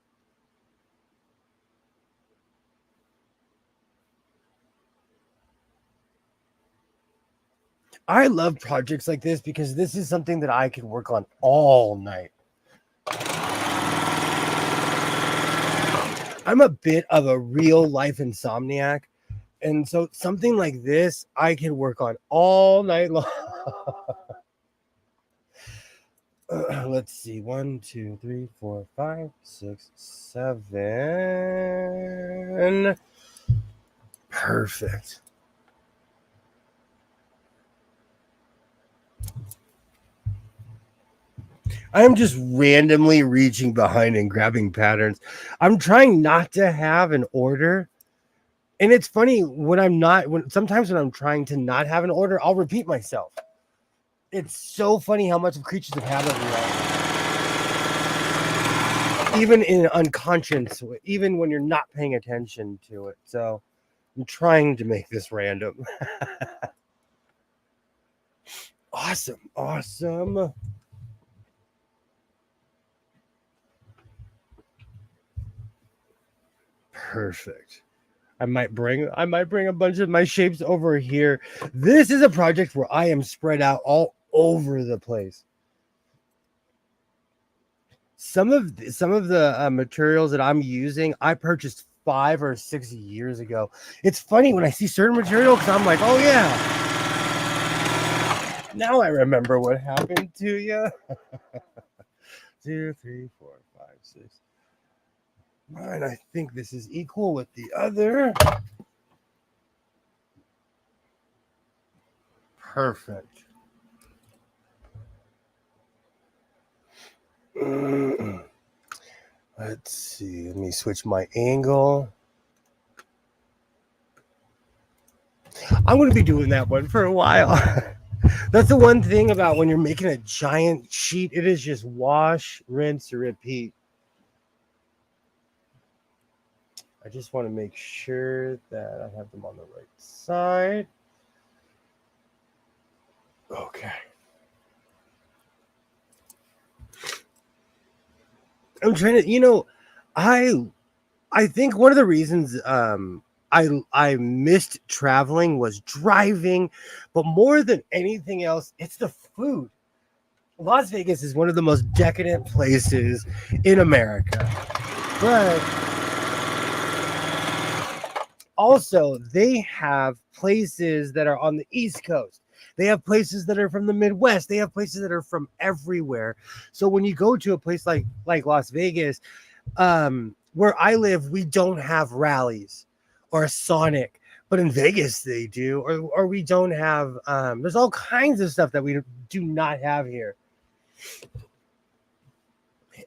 I love projects like this because this is something that I can work on all night. I'm a bit of a real life insomniac. And so something like this, I can work on all night long. Let's see. 1, 2, 3, 4, 5, 6, 7. Perfect. I'm just randomly reaching behind and grabbing patterns. I'm trying not to have an order. And it's funny sometimes when I'm trying to not have an order, I'll repeat myself. It's so funny how much of creatures of habit we are. Even in unconscious, even when you're not paying attention to it. So I'm trying to make this random. Awesome. Perfect. I might bring a bunch of my shapes over here. This is a project where I am spread out all over the place. Some of the materials that I'm using, I purchased 5 or 6 years ago. It's funny when I see certain material because I'm like, oh yeah, now I remember what happened to you. 2, 3, 4, 5, 6, 9. I think this is equal with the other. Perfect. Let's see. Let me switch my angle. I'm going to be doing that one for a while. That's the one thing about when you're making a giant sheet. It is just wash, rinse, repeat. I just want to make sure that I have them on the right side. Okay. I'm trying to, I think one of the reasons I missed traveling was driving, but more than anything else, it's the food. Las Vegas is one of the most decadent places in America. But also, they have places that are on the East Coast. They have places that are from the Midwest. They have places that are from everywhere. So when you go to a place like Las Vegas, where I live, we don't have rallies or Sonic, but in Vegas they do. Or we don't have. There's all kinds of stuff that we do not have here.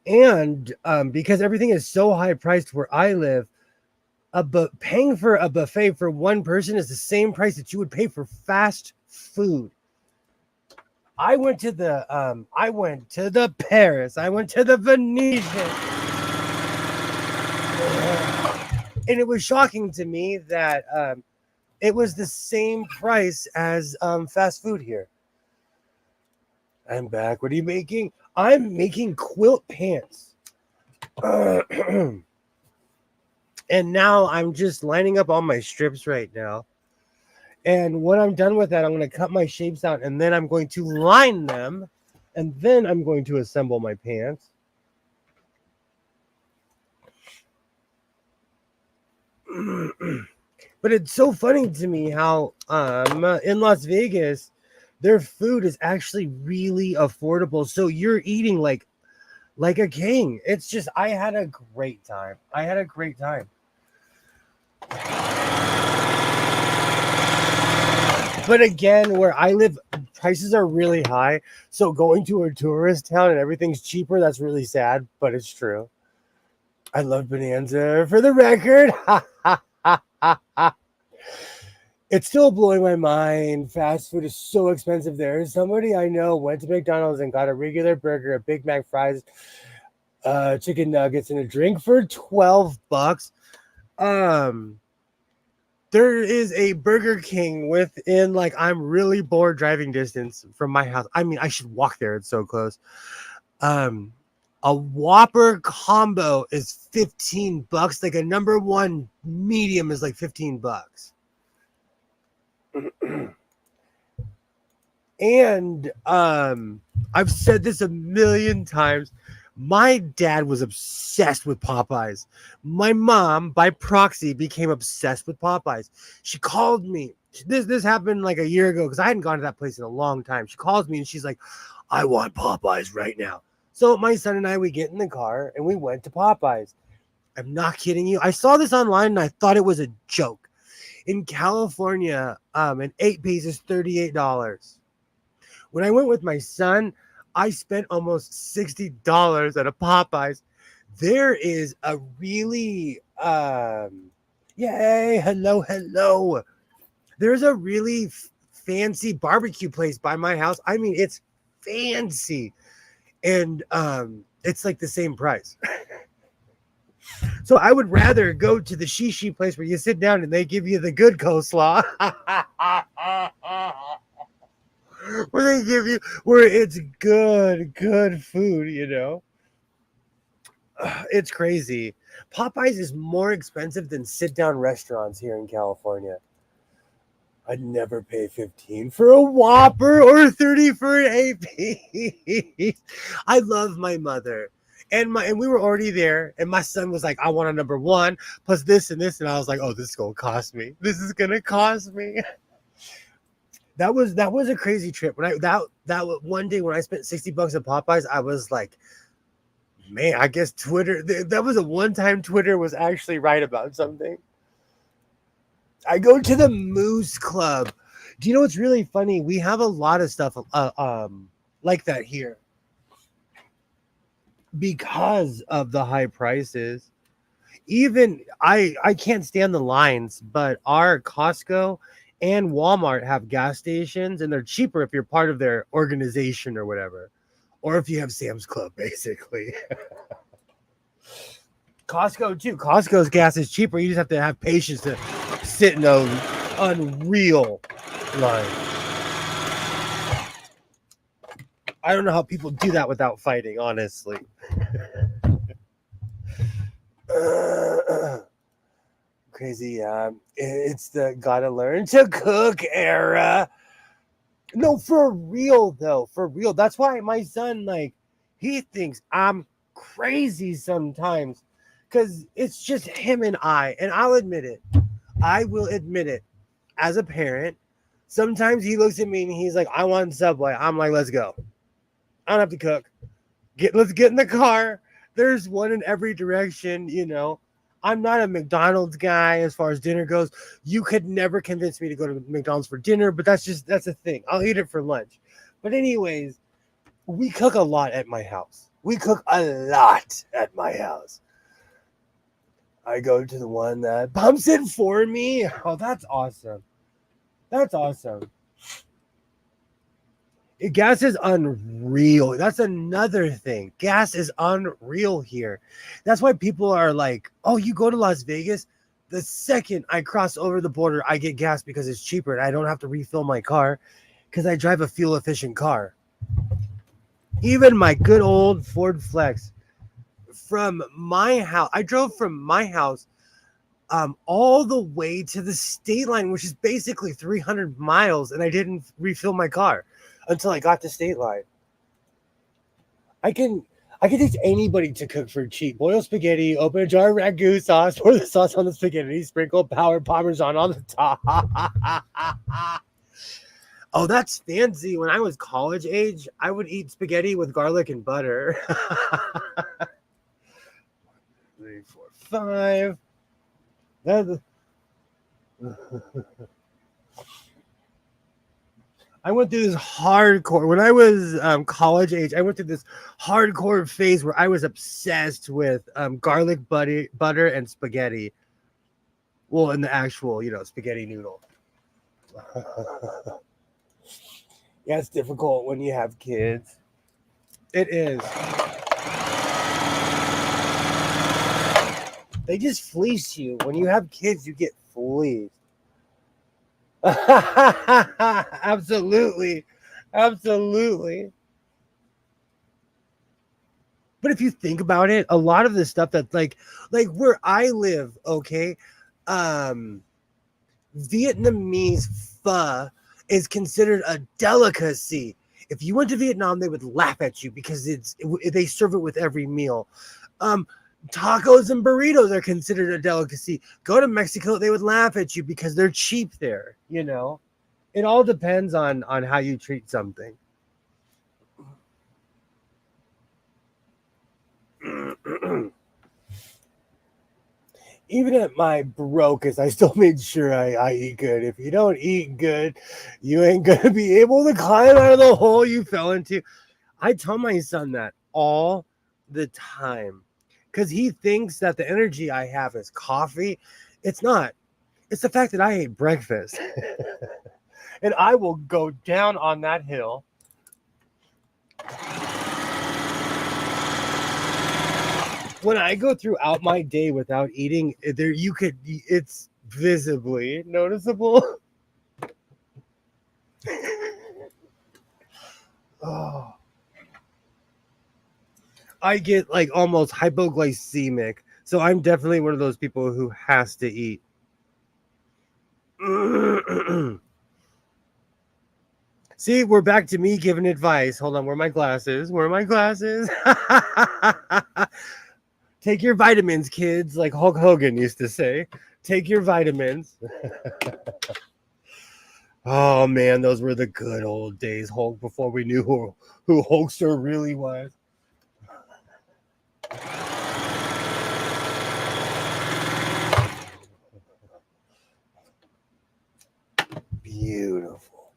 And because everything is so high priced where I live, paying for a buffet for one person is the same price that you would pay for fast food. I went to the Paris, I went to the Venetian, and it was shocking to me that it was the same price as fast food here. I'm back. What are you making? I'm making quilt pants. And now I'm just lining up all my strips right now. And when I'm done with that, I'm going to cut my shapes out, and then I'm going to line them, and then I'm going to assemble my pants. But it's so funny to me how in Las Vegas, their food is actually really affordable. So you're eating like a king. It's just, I had a great time. But again, where I live, prices are really high. So going to a tourist town and everything's cheaper, that's really sad, but it's true. I love Bonanza, for the record. It's still blowing my mind. Fast food is so expensive there. Somebody I know went to McDonald's and got a regular burger, a Big Mac, fries, chicken nuggets, and a drink for $12. There is a Burger King within, like, I'm really bored driving distance from my house. I mean, I should walk there. It's so close. A Whopper combo is $15. Like a number one medium is like $15. And I've said this a million times. My dad was obsessed with Popeyes. My mom, by proxy, became obsessed with Popeyes. She called me. This happened like a year ago because I hadn't gone to that place in a long time. She calls me and she's like, I want Popeyes right now. So my son and I, we get in the car and we went to Popeyes. I'm not kidding you. I saw this online and I thought it was a joke. In California, an 8-piece is $38. When I went with my son, I spent almost $60 at a Popeyes. There is a really, yay, hello. There's a really fancy barbecue place by my house. I mean, it's fancy. And it's like the same price. So I would rather go to the shishi place where you sit down and they give you the good coleslaw. Where it's good food, you know. It's crazy. Popeyes is more expensive than sit-down restaurants here in California. I'd never pay 15 for a Whopper or 30 for an AP. I love my mother. And we were already there, and my son was like, I want a number one plus this and this, and I was like, oh, this is gonna cost me. This is gonna cost me. That was a crazy trip. When that one day when I spent $60 at Popeyes, I was like, man, I guess Twitter. That was a one-time Twitter was actually right about something. I go to the Moose Club. Do you know what's really funny? We have a lot of stuff like that here because of the high prices. Even I can't stand the lines, but our Costco and Walmart have gas stations, and they're cheaper if you're part of their organization or whatever, or if you have Sam's Club, basically. Costco too. Costco's gas is cheaper. You just have to have patience to sit in a unreal line. I don't know how people do that without fighting, honestly. Crazy. It's the gotta learn to cook era. No, for real though. For real. That's why my son, like, he thinks I'm crazy sometimes. Because it's just him and I. And I'll admit it. I will admit it. As a parent, sometimes he looks at me and he's like, I want Subway. I'm like, let's go. I don't have to cook. Let's get in the car. There's one in every direction, you know. I'm not a McDonald's guy as far as dinner goes. You could never convince me to go to McDonald's for dinner, but that's a thing. I'll eat it for lunch. But anyways, we cook a lot at my house. We cook a lot at my house. I go to the one that pumps it for me. Oh, that's awesome. That's awesome. Gas is unreal. That's another thing. Gas is unreal here. That's why people are like, oh, you go to Las Vegas? The second I cross over the border, I get gas because it's cheaper and I don't have to refill my car because I drive a fuel-efficient car. Even my good old Ford Flex. From my house, I drove from my house all the way to the state line, which is basically 300 miles, and I didn't refill my car until I got to state line. I can teach anybody to cook for cheap. Boil spaghetti, open a jar of ragu sauce, pour the sauce on the spaghetti, sprinkle powdered Parmesan on the top. Oh, that's fancy. When I was college age, I would eat spaghetti with garlic and butter. 3, 4, 5. I went through this hardcore when I was college age. I went through this hardcore phase where I was obsessed with garlic butter and spaghetti. Well, in the actual, spaghetti noodle. Yeah, it's difficult when you have kids. It is. They just fleece you. When you have kids, you get fleeced. Absolutely. Absolutely. But if you think about it, a lot of the stuff that's like where I live, okay, Vietnamese pho is considered a delicacy. If you went to Vietnam, they would laugh at you because they serve it with every meal. Tacos and burritos are considered a delicacy. Go to Mexico, they would laugh at you because they're cheap there, It all depends on how you treat something. Even at my brokest, I still made sure I eat good. If you don't eat good, you ain't going to be able to climb out of the hole you fell into. I tell my son that all the time. Because he thinks that the energy I have is coffee. It's not. It's the fact that I ate breakfast. And I will go down on that hill. When I go throughout my day without eating, it's visibly noticeable. Oh. I get like almost hypoglycemic. So I'm definitely one of those people who has to eat. See, we're back to me giving advice. Hold on, where are my glasses? Where are my glasses? Take your vitamins, kids, like Hulk Hogan used to say. Take your vitamins. Oh man, those were the good old days, Hulk, before we knew who Hulkster really was. Beautiful.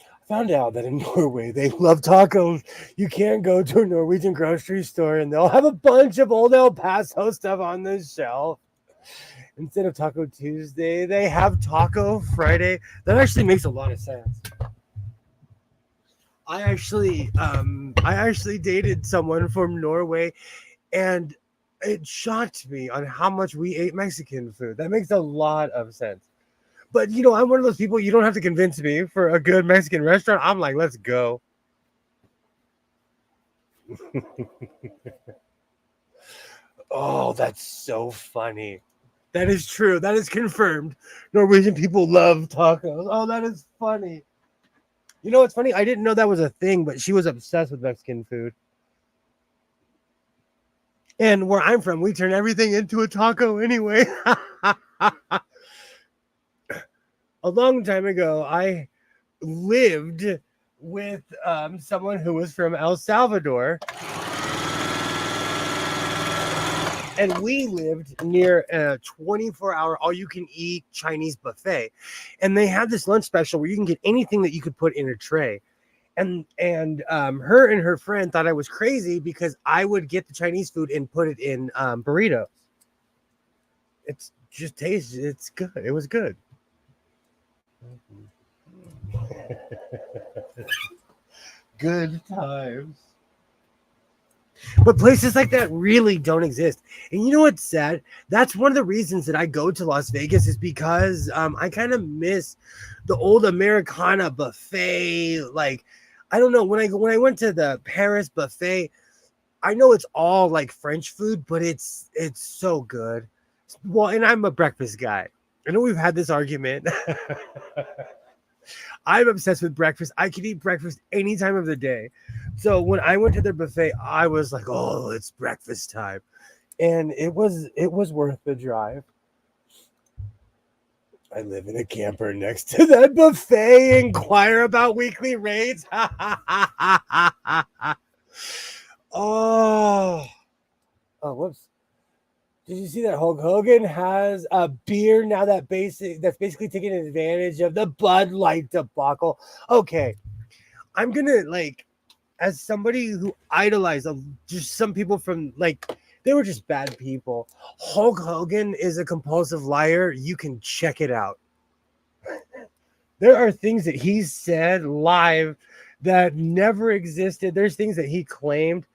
I found out that in Norway they love tacos. You can't go to a Norwegian grocery store and they'll have a bunch of old El Paso stuff on the shelf. Instead of Taco Tuesday, they have Taco Friday. That actually makes a lot of sense. I actually dated someone from Norway, and it shocked me on how much we ate Mexican food. That makes a lot of sense. But I'm one of those people, you don't have to convince me for a good Mexican restaurant. I'm like, let's go. Oh, that's so funny. That is true. That is confirmed. Norwegian people love tacos. Oh, that is funny. You know what's funny? I didn't know that was a thing, but she was obsessed with Mexican food. And where I'm from, we turn everything into a taco anyway. A long time ago, I lived with someone who was from El Salvador. And we lived near a 24-hour all-you-can-eat Chinese buffet. And they had this lunch special where you can get anything that you could put in a tray. And her and her friend thought I was crazy because I would get the Chinese food and put it in burritos. It's just tasty. It's good. It was good. Good times. But places like that really don't exist. And you know what's sad? That's one of the reasons that I go to Las Vegas is because I kind of miss the old Americana buffet. Like, I don't know, when I went to the Paris buffet, I know it's all like French food, but it's so good. Well, and I'm a breakfast guy. I know we've had this argument. I'm obsessed with breakfast. I can eat breakfast any time of the day. So when I went to their buffet, I was like, "Oh, it's breakfast time," and it was worth the drive. I live in a camper next to that buffet. Inquire about weekly rates. Oh, whoops. Did you see that Hulk Hogan has a beer now that's basically taking advantage of the Bud Light debacle? Okay, I'm gonna as somebody who idolized just some people from they were just bad people. Hulk Hogan is a compulsive liar. You can check it out. There are things that he said live that never existed. There's things that he claimed.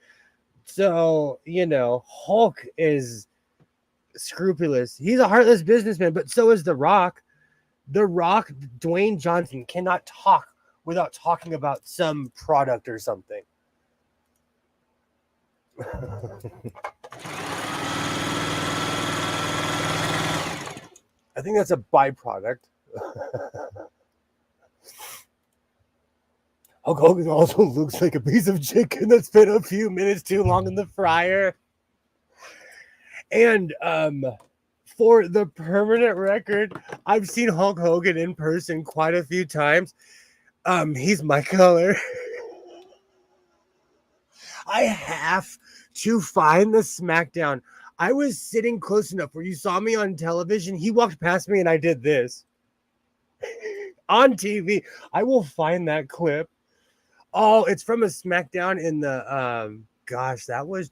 So, Hulk is scrupulous. He's a heartless businessman, but so is The Rock. The Rock, Dwayne Johnson, cannot talk without talking about some product or something. I think that's a byproduct. Hulk Hogan also looks like a piece of chicken that's been a few minutes too long in the fryer. And for the permanent record, I've seen Hulk Hogan in person quite a few times. He's my color. I have to find the SmackDown. I was sitting close enough where you saw me on television. He walked past me and I did this. On TV. I will find that clip. Oh, it's from a SmackDown in the that was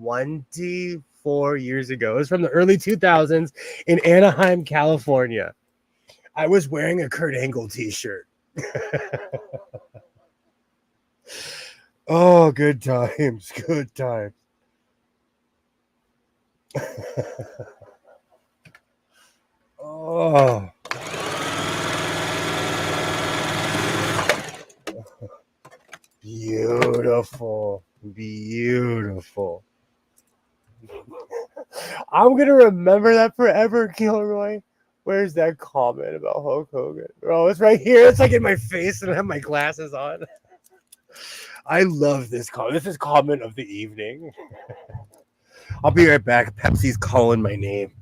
24 years ago. It was from the early 2000s in Anaheim, California. I was wearing a Kurt Angle t-shirt. Oh, good times. Good times. Oh. Beautiful. Beautiful. I'm going to remember that forever, Kilroy. Where's that comment about Hulk Hogan? Oh, it's right here. It's like in my face, and I have my glasses on. I love this comment. This is comment of the evening. I'll be right back. Pepsi's calling my name.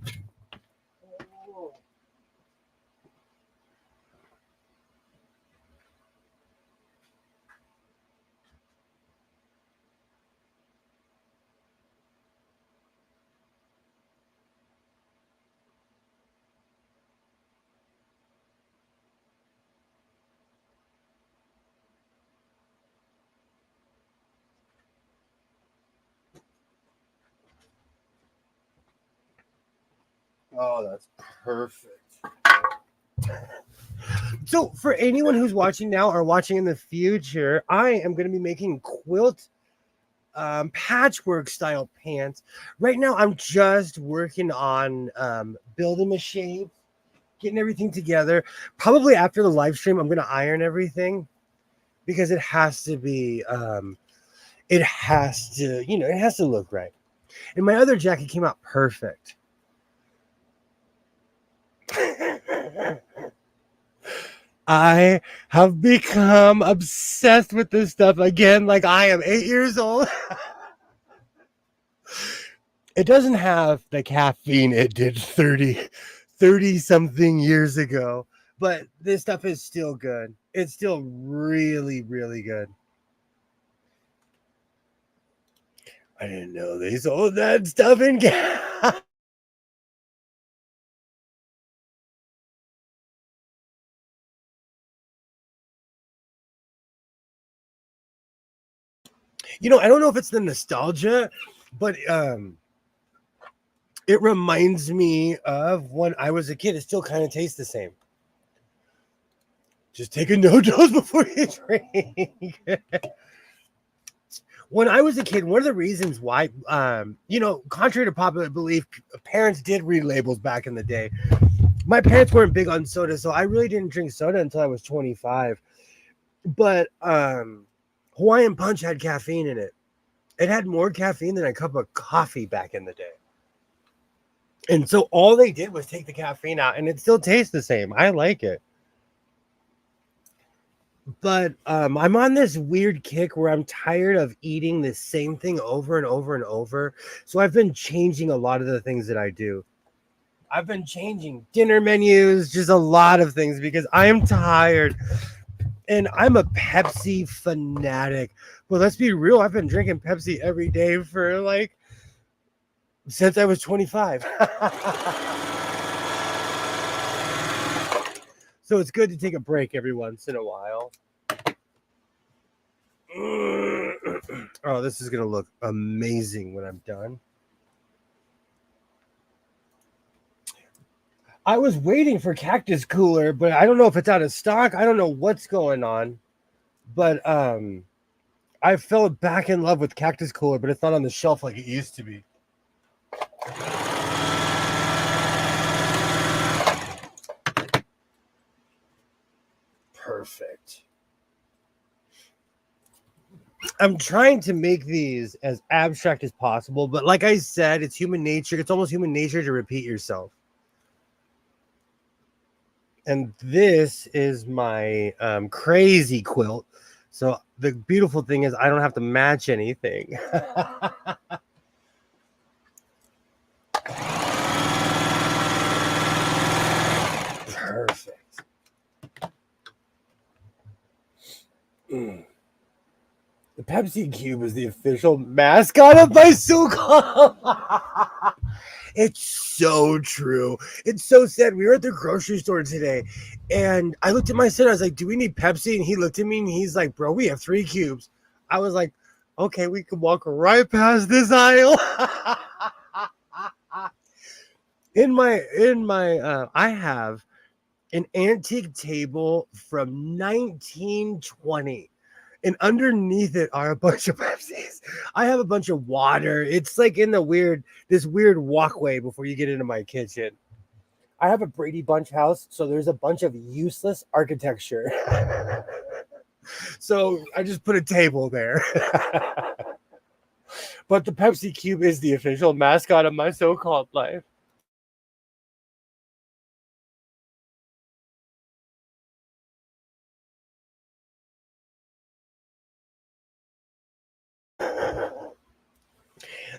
Oh, that's perfect. So, for anyone who's watching now or watching in the future, I am going to be making quilt patchwork style pants. Right now, I'm just working on building a shape, getting everything together. Probably after the live stream, I'm going to iron everything because it has to be, it has to, it has to look right. And my other jacket came out perfect. I have become obsessed with this stuff again, like I am 8 years old. It doesn't have the caffeine it did 30 something years ago, but this stuff is still good. It's still really, really good. I didn't know they sold that stuff in gas. I don't know if it's the nostalgia, but it reminds me of when I was a kid. It still kind of tastes the same. Just take a no dose before you drink. When I was a kid, one of the reasons why, contrary to popular belief, parents did read labels back in the day. My parents weren't big on soda, so I really didn't drink soda until I was 25. But Hawaiian Punch had caffeine in it. It had more caffeine than a cup of coffee back in the day. And so all they did was take the caffeine out, and it still tastes the same. I like it. But I'm on this weird kick where I'm tired of eating the same thing over and over and over. So I've been changing a lot of the things that I do. I've been changing dinner menus, just a lot of things because I am tired. And I'm a Pepsi fanatic. But let's be real, I've been drinking Pepsi every day for since I was 25. So it's good to take a break every once in a while. Oh, this is going to look amazing when I'm done. I was waiting for Cactus Cooler, but I don't know if it's out of stock. I don't know what's going on. But I fell back in love with Cactus Cooler, but it's not on the shelf like it used to be. Perfect. I'm trying to make these as abstract as possible, but like I said, it's human nature. It's almost human nature to repeat yourself. And this is my crazy quilt. So the beautiful thing is I don't have to match anything. Perfect. The Pepsi Cube is the official mascot of my so-called. It's so true. It's so sad. We were at the grocery store today, and I looked at my son. I was like, "Do we need Pepsi?" And he looked at me, and he's like, "Bro, we have 3 cubes." I was like, "Okay, we can walk right past this aisle." I have an antique table from 1920. And underneath it are a bunch of Pepsis. I have a bunch of water. It's like in this weird walkway before you get into my kitchen. I have a Brady Bunch house, so there's a bunch of useless architecture. So I just put a table there. But the Pepsi Cube is the official mascot of my so-called life.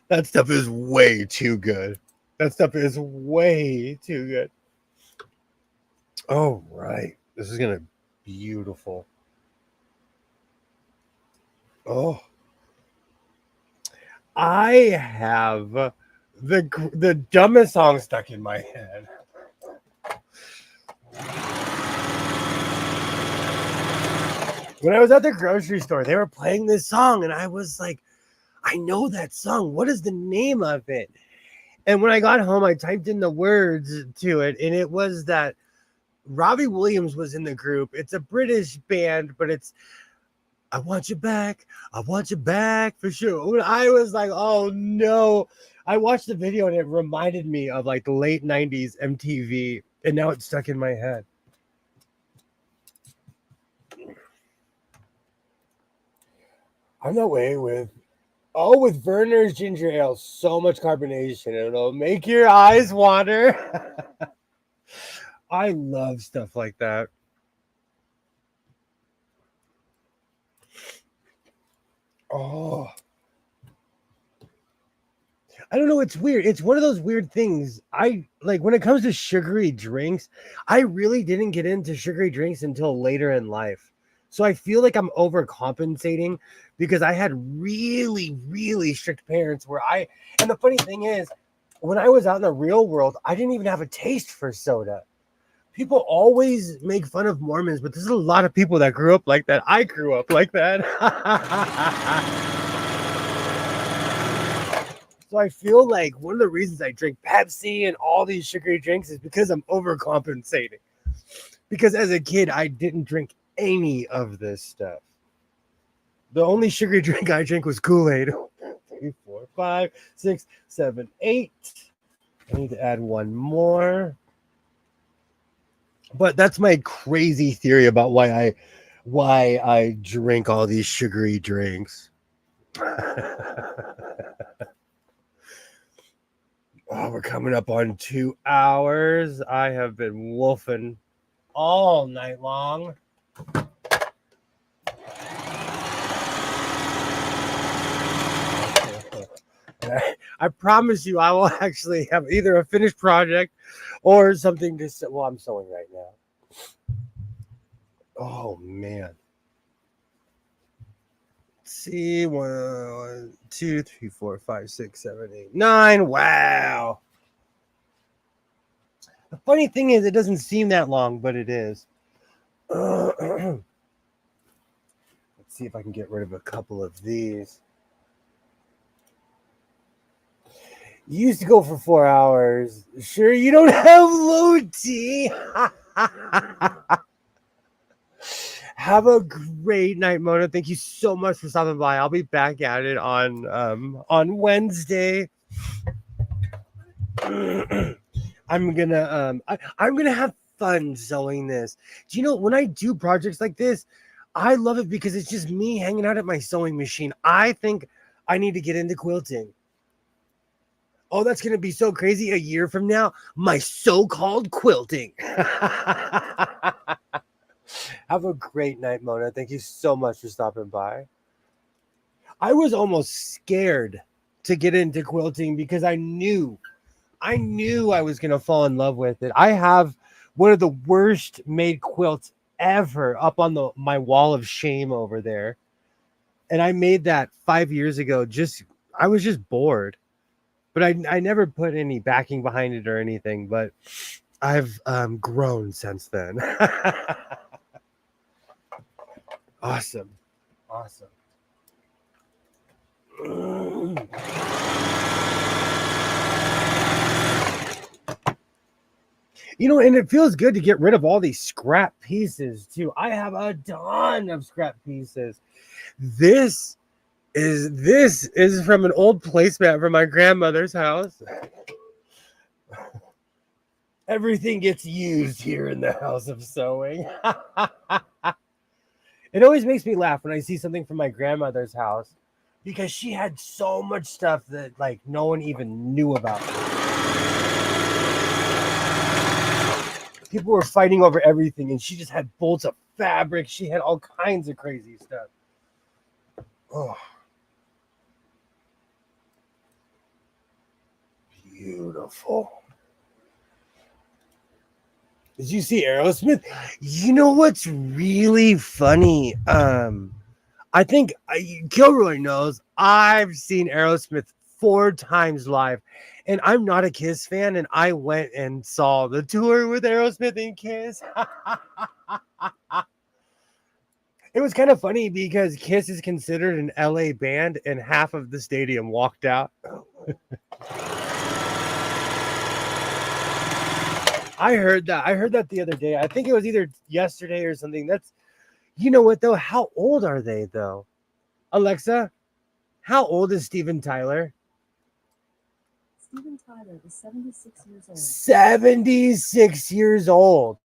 That stuff is way too good. That stuff is way too good. Oh, right. This is going to be beautiful. Oh. I have the dumbest song stuck in my head. When I was at the grocery store, they were playing this song, and I was like, I know that song. What is the name of it? And when I got home, I typed in the words to it, and it was that Robbie Williams was in the group. It's a British band, but it's I want you back. I want you back for sure. I was like, oh no. I watched the video and it reminded me of like the late 90s MTV, and now it's stuck in my head. I'm that way with Werner's ginger ale. So much carbonation. It'll make your eyes water. I love stuff like that. Oh, I don't know. It's weird. It's one of those weird things. I like when it comes to sugary drinks, I really didn't get into sugary drinks until later in life. So I feel like I'm overcompensating because I had really, really strict parents and the funny thing is, when I was out in the real world, I didn't even have a taste for soda. People always make fun of Mormons, but there's a lot of people that grew up like that. I grew up like that. So I feel like one of the reasons I drink Pepsi and all these sugary drinks is because I'm overcompensating. Because as a kid, I didn't drink any of this stuff. The only sugary drink I drank was Kool-Aid. 3, 4, 5, 6, 7, 8. I need to add one more. But that's my crazy theory about why I drink all these sugary drinks. Oh, we're coming up on 2 hours. I have been wolfing all night long. I promise you, I will actually have either a finished project or something to say. Well, I'm sewing right now. Oh, man. Let's see. 1, 2, 3, 4, 5, 6, 7, 8, 9. Wow. The funny thing is, it doesn't seem that long, but it is. Let's see if I can get rid of a couple of these. You used to go for 4 hours. Sure, you don't have low T. Have a great night, Mona. Thank you so much for stopping by. I'll be back at it on Wednesday. I'm gonna have fun sewing this. Do you know when I do projects like this, I love it because it's just me hanging out at my sewing machine. I think I need to get into quilting. Oh, that's going to be so crazy. A year from now, my so-called quilting. Have a great night, Mona. Thank you so much for stopping by. I was almost scared to get into quilting because I knew I was going to fall in love with it. I have one of the worst made quilts ever up on my wall of shame over there. And I made that 5 years ago. I was just bored. But I never put any backing behind it or anything, but I've grown since then. Awesome. You know, and it feels good to get rid of all these scrap pieces too. I have a ton of scrap pieces. This is from an old placemat from my grandmother's house. Everything gets used here in the house of sewing. It always makes me laugh when I see something from my grandmother's house because she had so much stuff that like no one even knew about. People were fighting over everything and she just had bolts of fabric. She had all kinds of crazy stuff. Oh. beautiful. Did you see Aerosmith? You know what's really funny? I think Kilroy knows I've seen Aerosmith 4 times live, and I'm not a Kiss fan, and I went and saw the tour with Aerosmith and Kiss. It was kind of funny because Kiss is considered an LA band, and half of the stadium walked out. I heard that the other day. I think it was either yesterday or something. You know what though? How old are they though? Alexa, how old is Steven Tyler? Steven Tyler is 76 years old. 76 years old.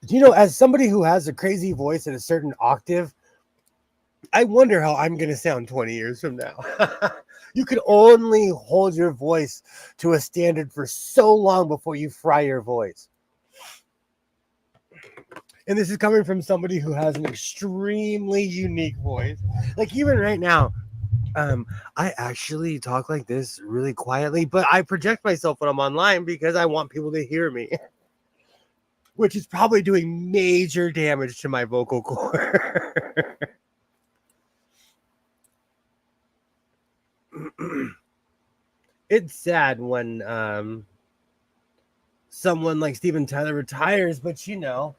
You know, as somebody who has a crazy voice at a certain octave, I wonder how I'm going to sound 20 years from now. You can only hold your voice to a standard for so long before you fry your voice. And this is coming from somebody who has an extremely unique voice. Like even right now, I actually talk like this really quietly, but I project myself when I'm online because I want people to hear me, which is probably doing major damage to my vocal cord. It's sad when someone like Steven Tyler retires, but you know,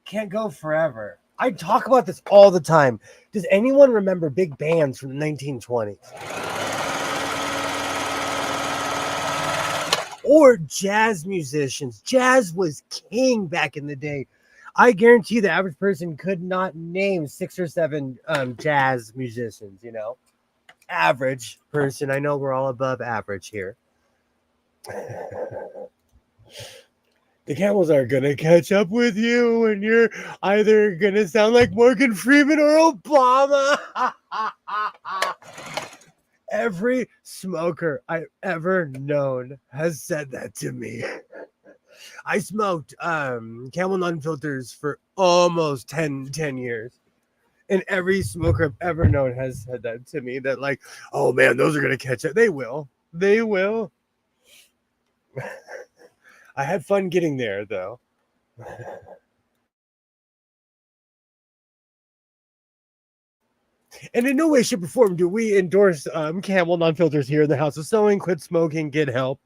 can't go forever. I talk about this all the time. Does anyone remember big bands from the 1920s? Or jazz musicians? Jazz was king back in the day. I guarantee the average person could not name 6 or 7 jazz musicians, you know? Average person. I know we're all above average here. The Camels are gonna catch up with you, and you're either gonna sound like Morgan Freeman or Obama. Every smoker I've ever known has said that to me. I smoked Camel non-filters for almost 10 years. And every smoker I've ever known has said that to me, that like, oh man, those are gonna catch up. They will. They will. I had fun getting there, though. And in no way, shape, or form do we endorse Camel non-filters here in the House of Sewing. Quit smoking, get help,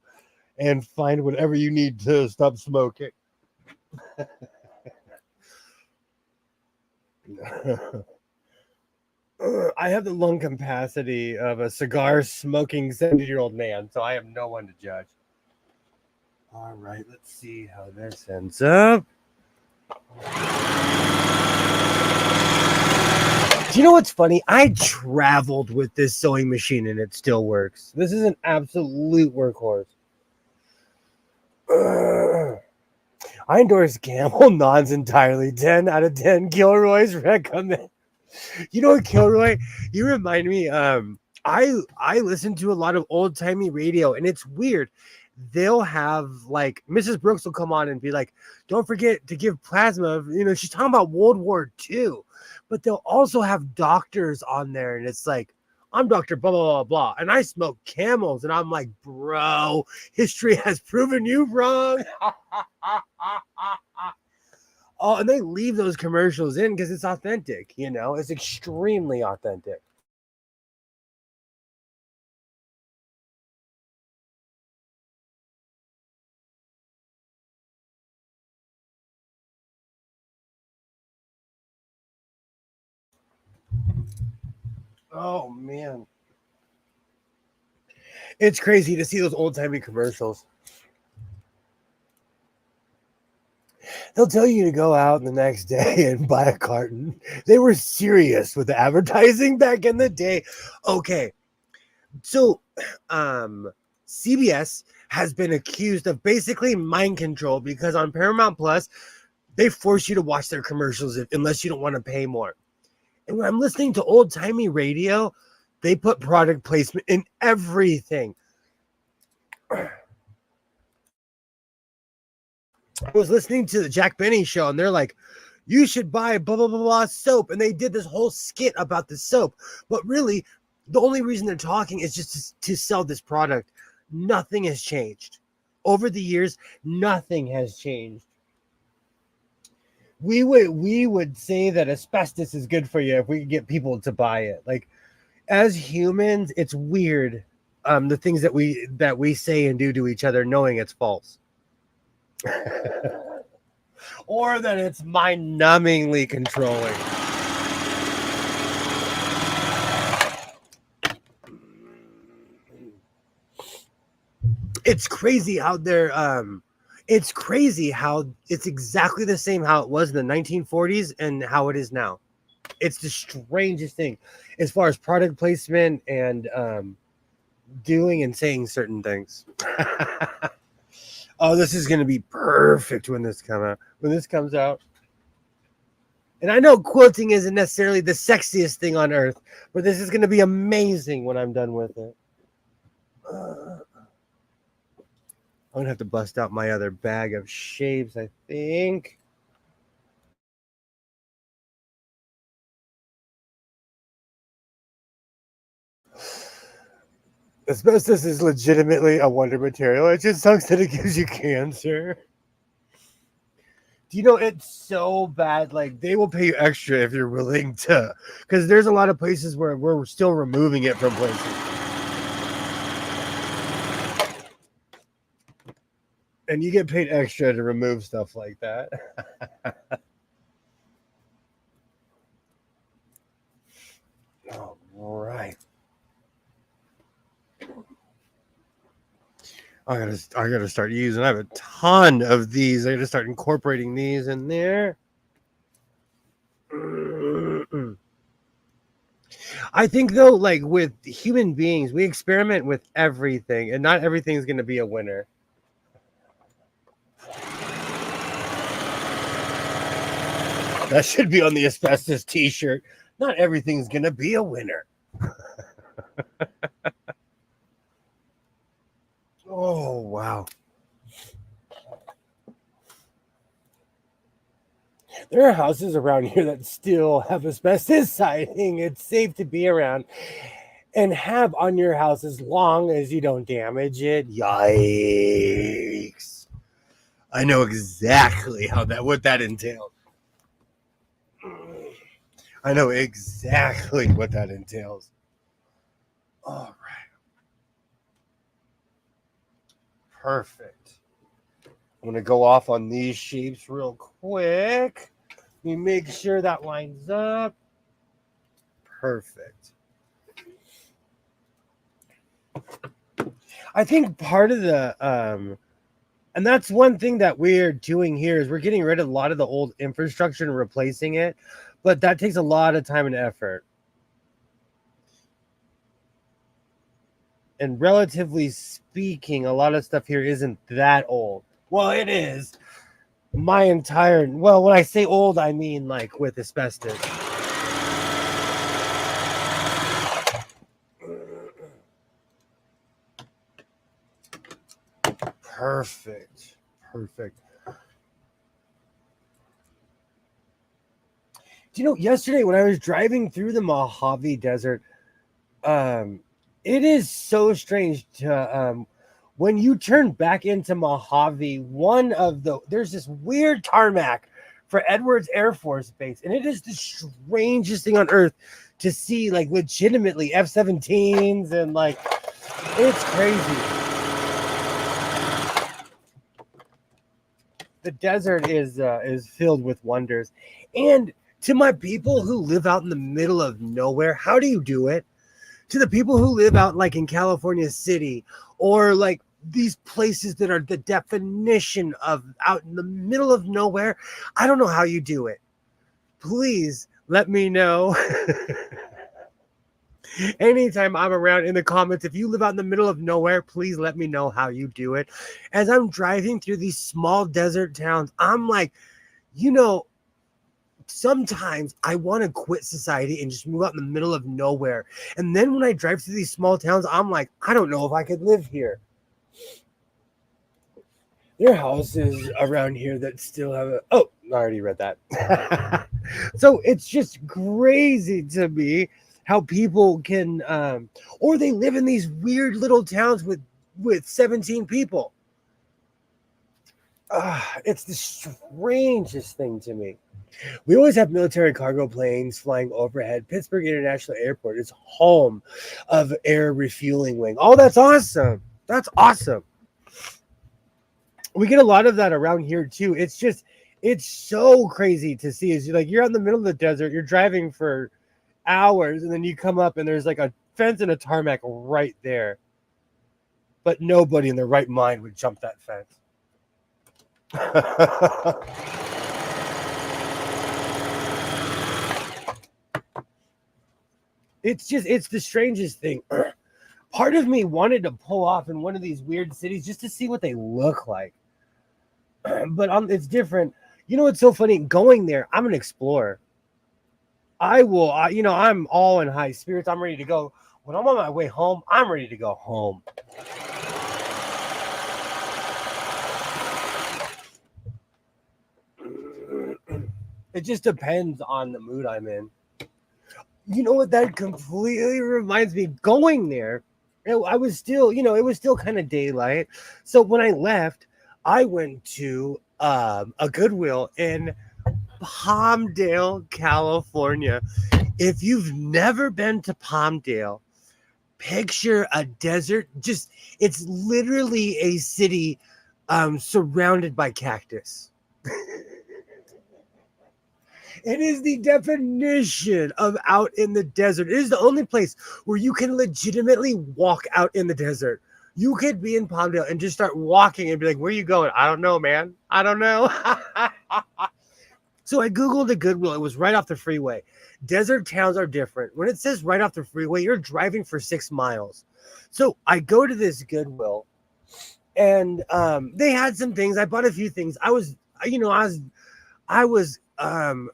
and find whatever you need to stop smoking. I have the lung capacity of a cigar smoking 70-year-old man, so I am no one to judge. All right, let's see how this ends up. Do you know what's funny? I traveled with this sewing machine and it still works. This is an absolute workhorse. I endorse Camel Nons entirely. 10 out of 10. Kilroy's recommend. You know what, Kilroy? You remind me. I listen to a lot of old timey radio, and it's weird. They'll have like Mrs. Brooks will come on and be like, "Don't forget to give plasma." You know, she's talking about World War II, but they'll also have doctors on there, and it's like, "I'm Doctor blah blah blah blah," and I smoke Camels, and I'm like, "Bro, history has proven you wrong." Oh, and they leave those commercials in because it's authentic. You know, it's extremely authentic. Oh man, it's crazy to see those old timey commercials. They'll tell you to go out the next day and buy a carton. They were serious with the advertising back in the day. Okay, so CBS has been accused of basically mind control because on Paramount Plus, they force you to watch their commercials unless you don't want to pay more. And when I'm listening to old timey radio, they put product placement in everything. I was listening to the Jack Benny show, and they're like, you should buy blah, blah, blah, blah soap. And they did this whole skit about the soap. But really, the only reason they're talking is just to sell this product. Nothing has changed. Over the years, nothing has changed. We would say that asbestos is good for you if we could get people to buy it. Like, as humans, it's weird, the things that we say and do to each other, knowing it's false. Or that it's mind-numbingly controlling. It's crazy how it's crazy how it's exactly the same how it was in the 1940s and how it is now. It's the strangest thing as far as product placement and doing and saying certain things. Oh, this is going to be perfect when this comes out. And I know quilting isn't necessarily the sexiest thing on earth, but this is going to be amazing when I'm done with it. I'm going to have to bust out my other bag of shapes, I think. Asbestos is legitimately a wonder material. It just sucks that it gives you cancer. Do you know it's so bad? Like, they will pay you extra if you're willing to, because there's a lot of places where we're still removing it from places. And you get paid extra to remove stuff like that. All right. I gotta start using. I have a ton of these. I gotta start incorporating these in there. I think though, like with human beings, we experiment with everything, and not everything is gonna be a winner. That should be on the asbestos t-shirt. Not everything's gonna be a winner. Oh, wow. There are houses around here that still have asbestos siding. It's safe to be around and have on your house as long as you don't damage it. Yikes. I know exactly what that entails. I know exactly what that entails. All right. Perfect. I'm going to go off on these shapes real quick. Let me make sure that lines up. Perfect. I think part of the and that's one thing that we're doing here is we're getting rid of a lot of the old infrastructure and replacing it, but that takes a lot of time and effort. And relatively speaking, a lot of stuff here isn't that old. Well, it is. When I say old, I mean like with asbestos. Perfect. Do you know, yesterday when I was driving through the Mojave Desert, it is so strange to when you turn back into Mojave, there's this weird tarmac for Edwards Air Force Base, and it is the strangest thing on earth to see, like, legitimately F-17s, and like, it's crazy. The desert is filled with wonders. And to my people who live out in the middle of nowhere, how do you do it? To the people who live out like in California City, or like these places that are the definition of out in the middle of nowhere, I don't know how you do it. Please let me know. Anytime I'm around in the comments, if you live out in the middle of nowhere, please let me know how you do it. As I'm driving through these small desert towns, I'm like, sometimes I want to quit society and just move out in the middle of nowhere. And then when I drive through these small towns, I'm like, I don't know if I could live here. There are houses around here that still have a. Oh, I already read that. So it's just crazy to me how people can, or they live in these weird little towns with 17 people. It's the strangest thing to me. We always have military cargo planes flying overhead. Pittsburgh International Airport is home of air refueling wing. Oh, that's awesome. That's awesome. We get a lot of that around here too. It's so crazy to see. Is like you're out in the middle of the desert, you're driving for hours, and then you come up and there's like a fence and a tarmac right there. But nobody in their right mind would jump that fence. It's the strangest thing. Part of me wanted to pull off in one of these weird cities just to see what they look like. But it's different. You know what's so funny? Going there, I'm an explorer. I'm all in high spirits. I'm ready to go. When I'm on my way home, I'm ready to go home. It just depends on the mood I'm in. You know what? That completely reminds me. Going there, I was still, it was still kind of daylight. So when I left, I went to a Goodwill in Palmdale, California. If you've never been to Palmdale, picture a desert. It's literally a city surrounded by cactus. It is the definition of out in the desert. It is the only place where you can legitimately walk out in the desert. You could be in Palmdale and just start walking and be like, where are you going? I don't know, man. I don't know. So I Googled a Goodwill. It was right off the freeway. Desert towns are different. When it says right off the freeway, you're driving for 6 miles. So I go to this Goodwill and they had some things. I bought a few things. I was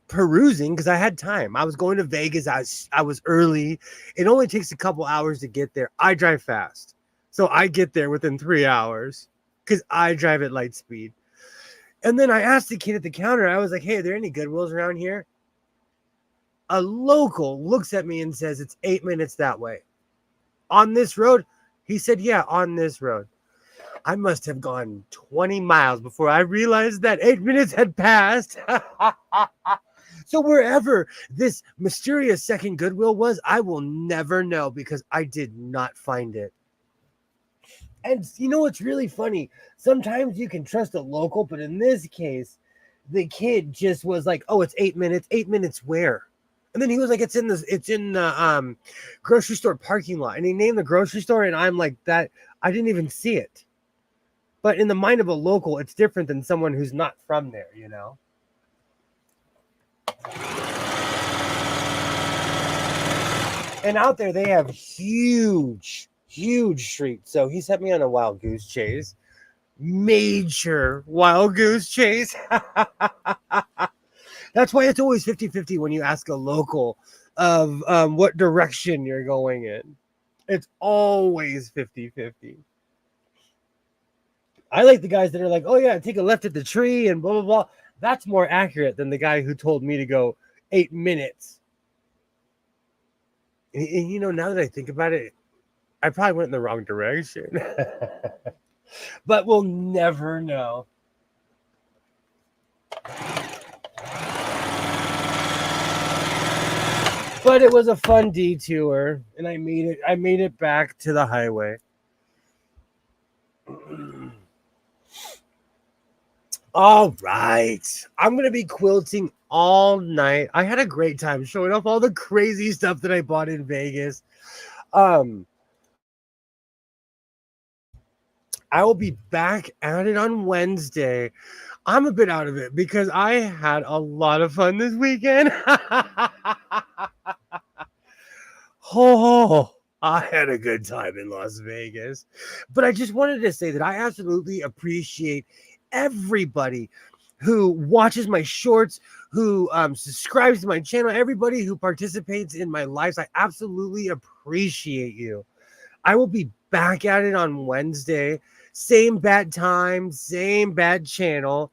perusing because I had time. I was going to Vegas. I was early. It only takes a couple hours to get there. I drive fast. So I get there within 3 hours because I drive at light speed. And then I asked the kid at the counter, I was like, hey, are there any Goodwills around here? A local looks at me and says, it's 8 minutes that way. On this road? He said, yeah, on this road. I must have gone 20 miles before I realized that 8 minutes had passed. So wherever this mysterious second Goodwill was, I will never know because I did not find it. And you know what's really funny? Sometimes you can trust a local, but in this case, the kid just was like, "Oh, it's 8 minutes. 8 minutes where?" And then he was like, "It's in the grocery store parking lot." And he named the grocery store, and I'm like, "That I didn't even see it." But in the mind of a local, it's different than someone who's not from there, you know. And out there, they have huge streets. So he sent me on a wild goose chase. Major wild goose chase. That's why it's always 50-50 when you ask a local of what direction you're going in. It's always 50-50. I like the guys that are like, oh, yeah, take a left at the tree and blah, blah, blah. That's more accurate than the guy who told me to go 8 minutes. And you know, now that I think about it, I probably went in the wrong direction. But we'll never know. But it was a fun detour, and I made it back to the highway. All right. I'm going to be quilting all night. I had a great time showing off all the crazy stuff that I bought in Vegas. I will be back at it on Wednesday. I'm a bit out of it because I had a lot of fun this weekend. Oh, I had a good time in Las Vegas. But I just wanted to say that I absolutely appreciate everybody who watches my shorts, who subscribes to my channel, everybody who participates in my lives. I absolutely appreciate you. I will be back at it on Wednesday Same bad time, same bad channel.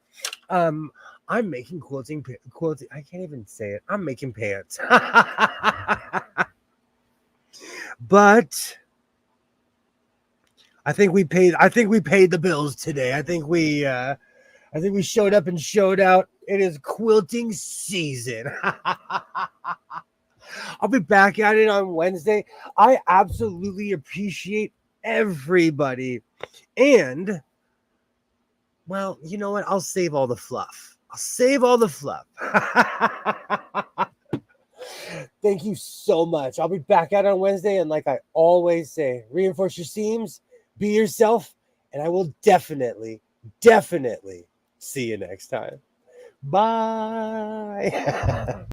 I'm making quilting. I can't even say it. I'm making pants. But I think we paid the bills today. I think we showed up and showed out. It is quilting season. I'll be back at it on Wednesday. I absolutely appreciate everybody. And well, you know what? I'll save all the fluff. Thank you so much. I'll be back at it on Wednesday. And like I always say, reinforce your seams, be yourself, and I will definitely see you next time. Bye.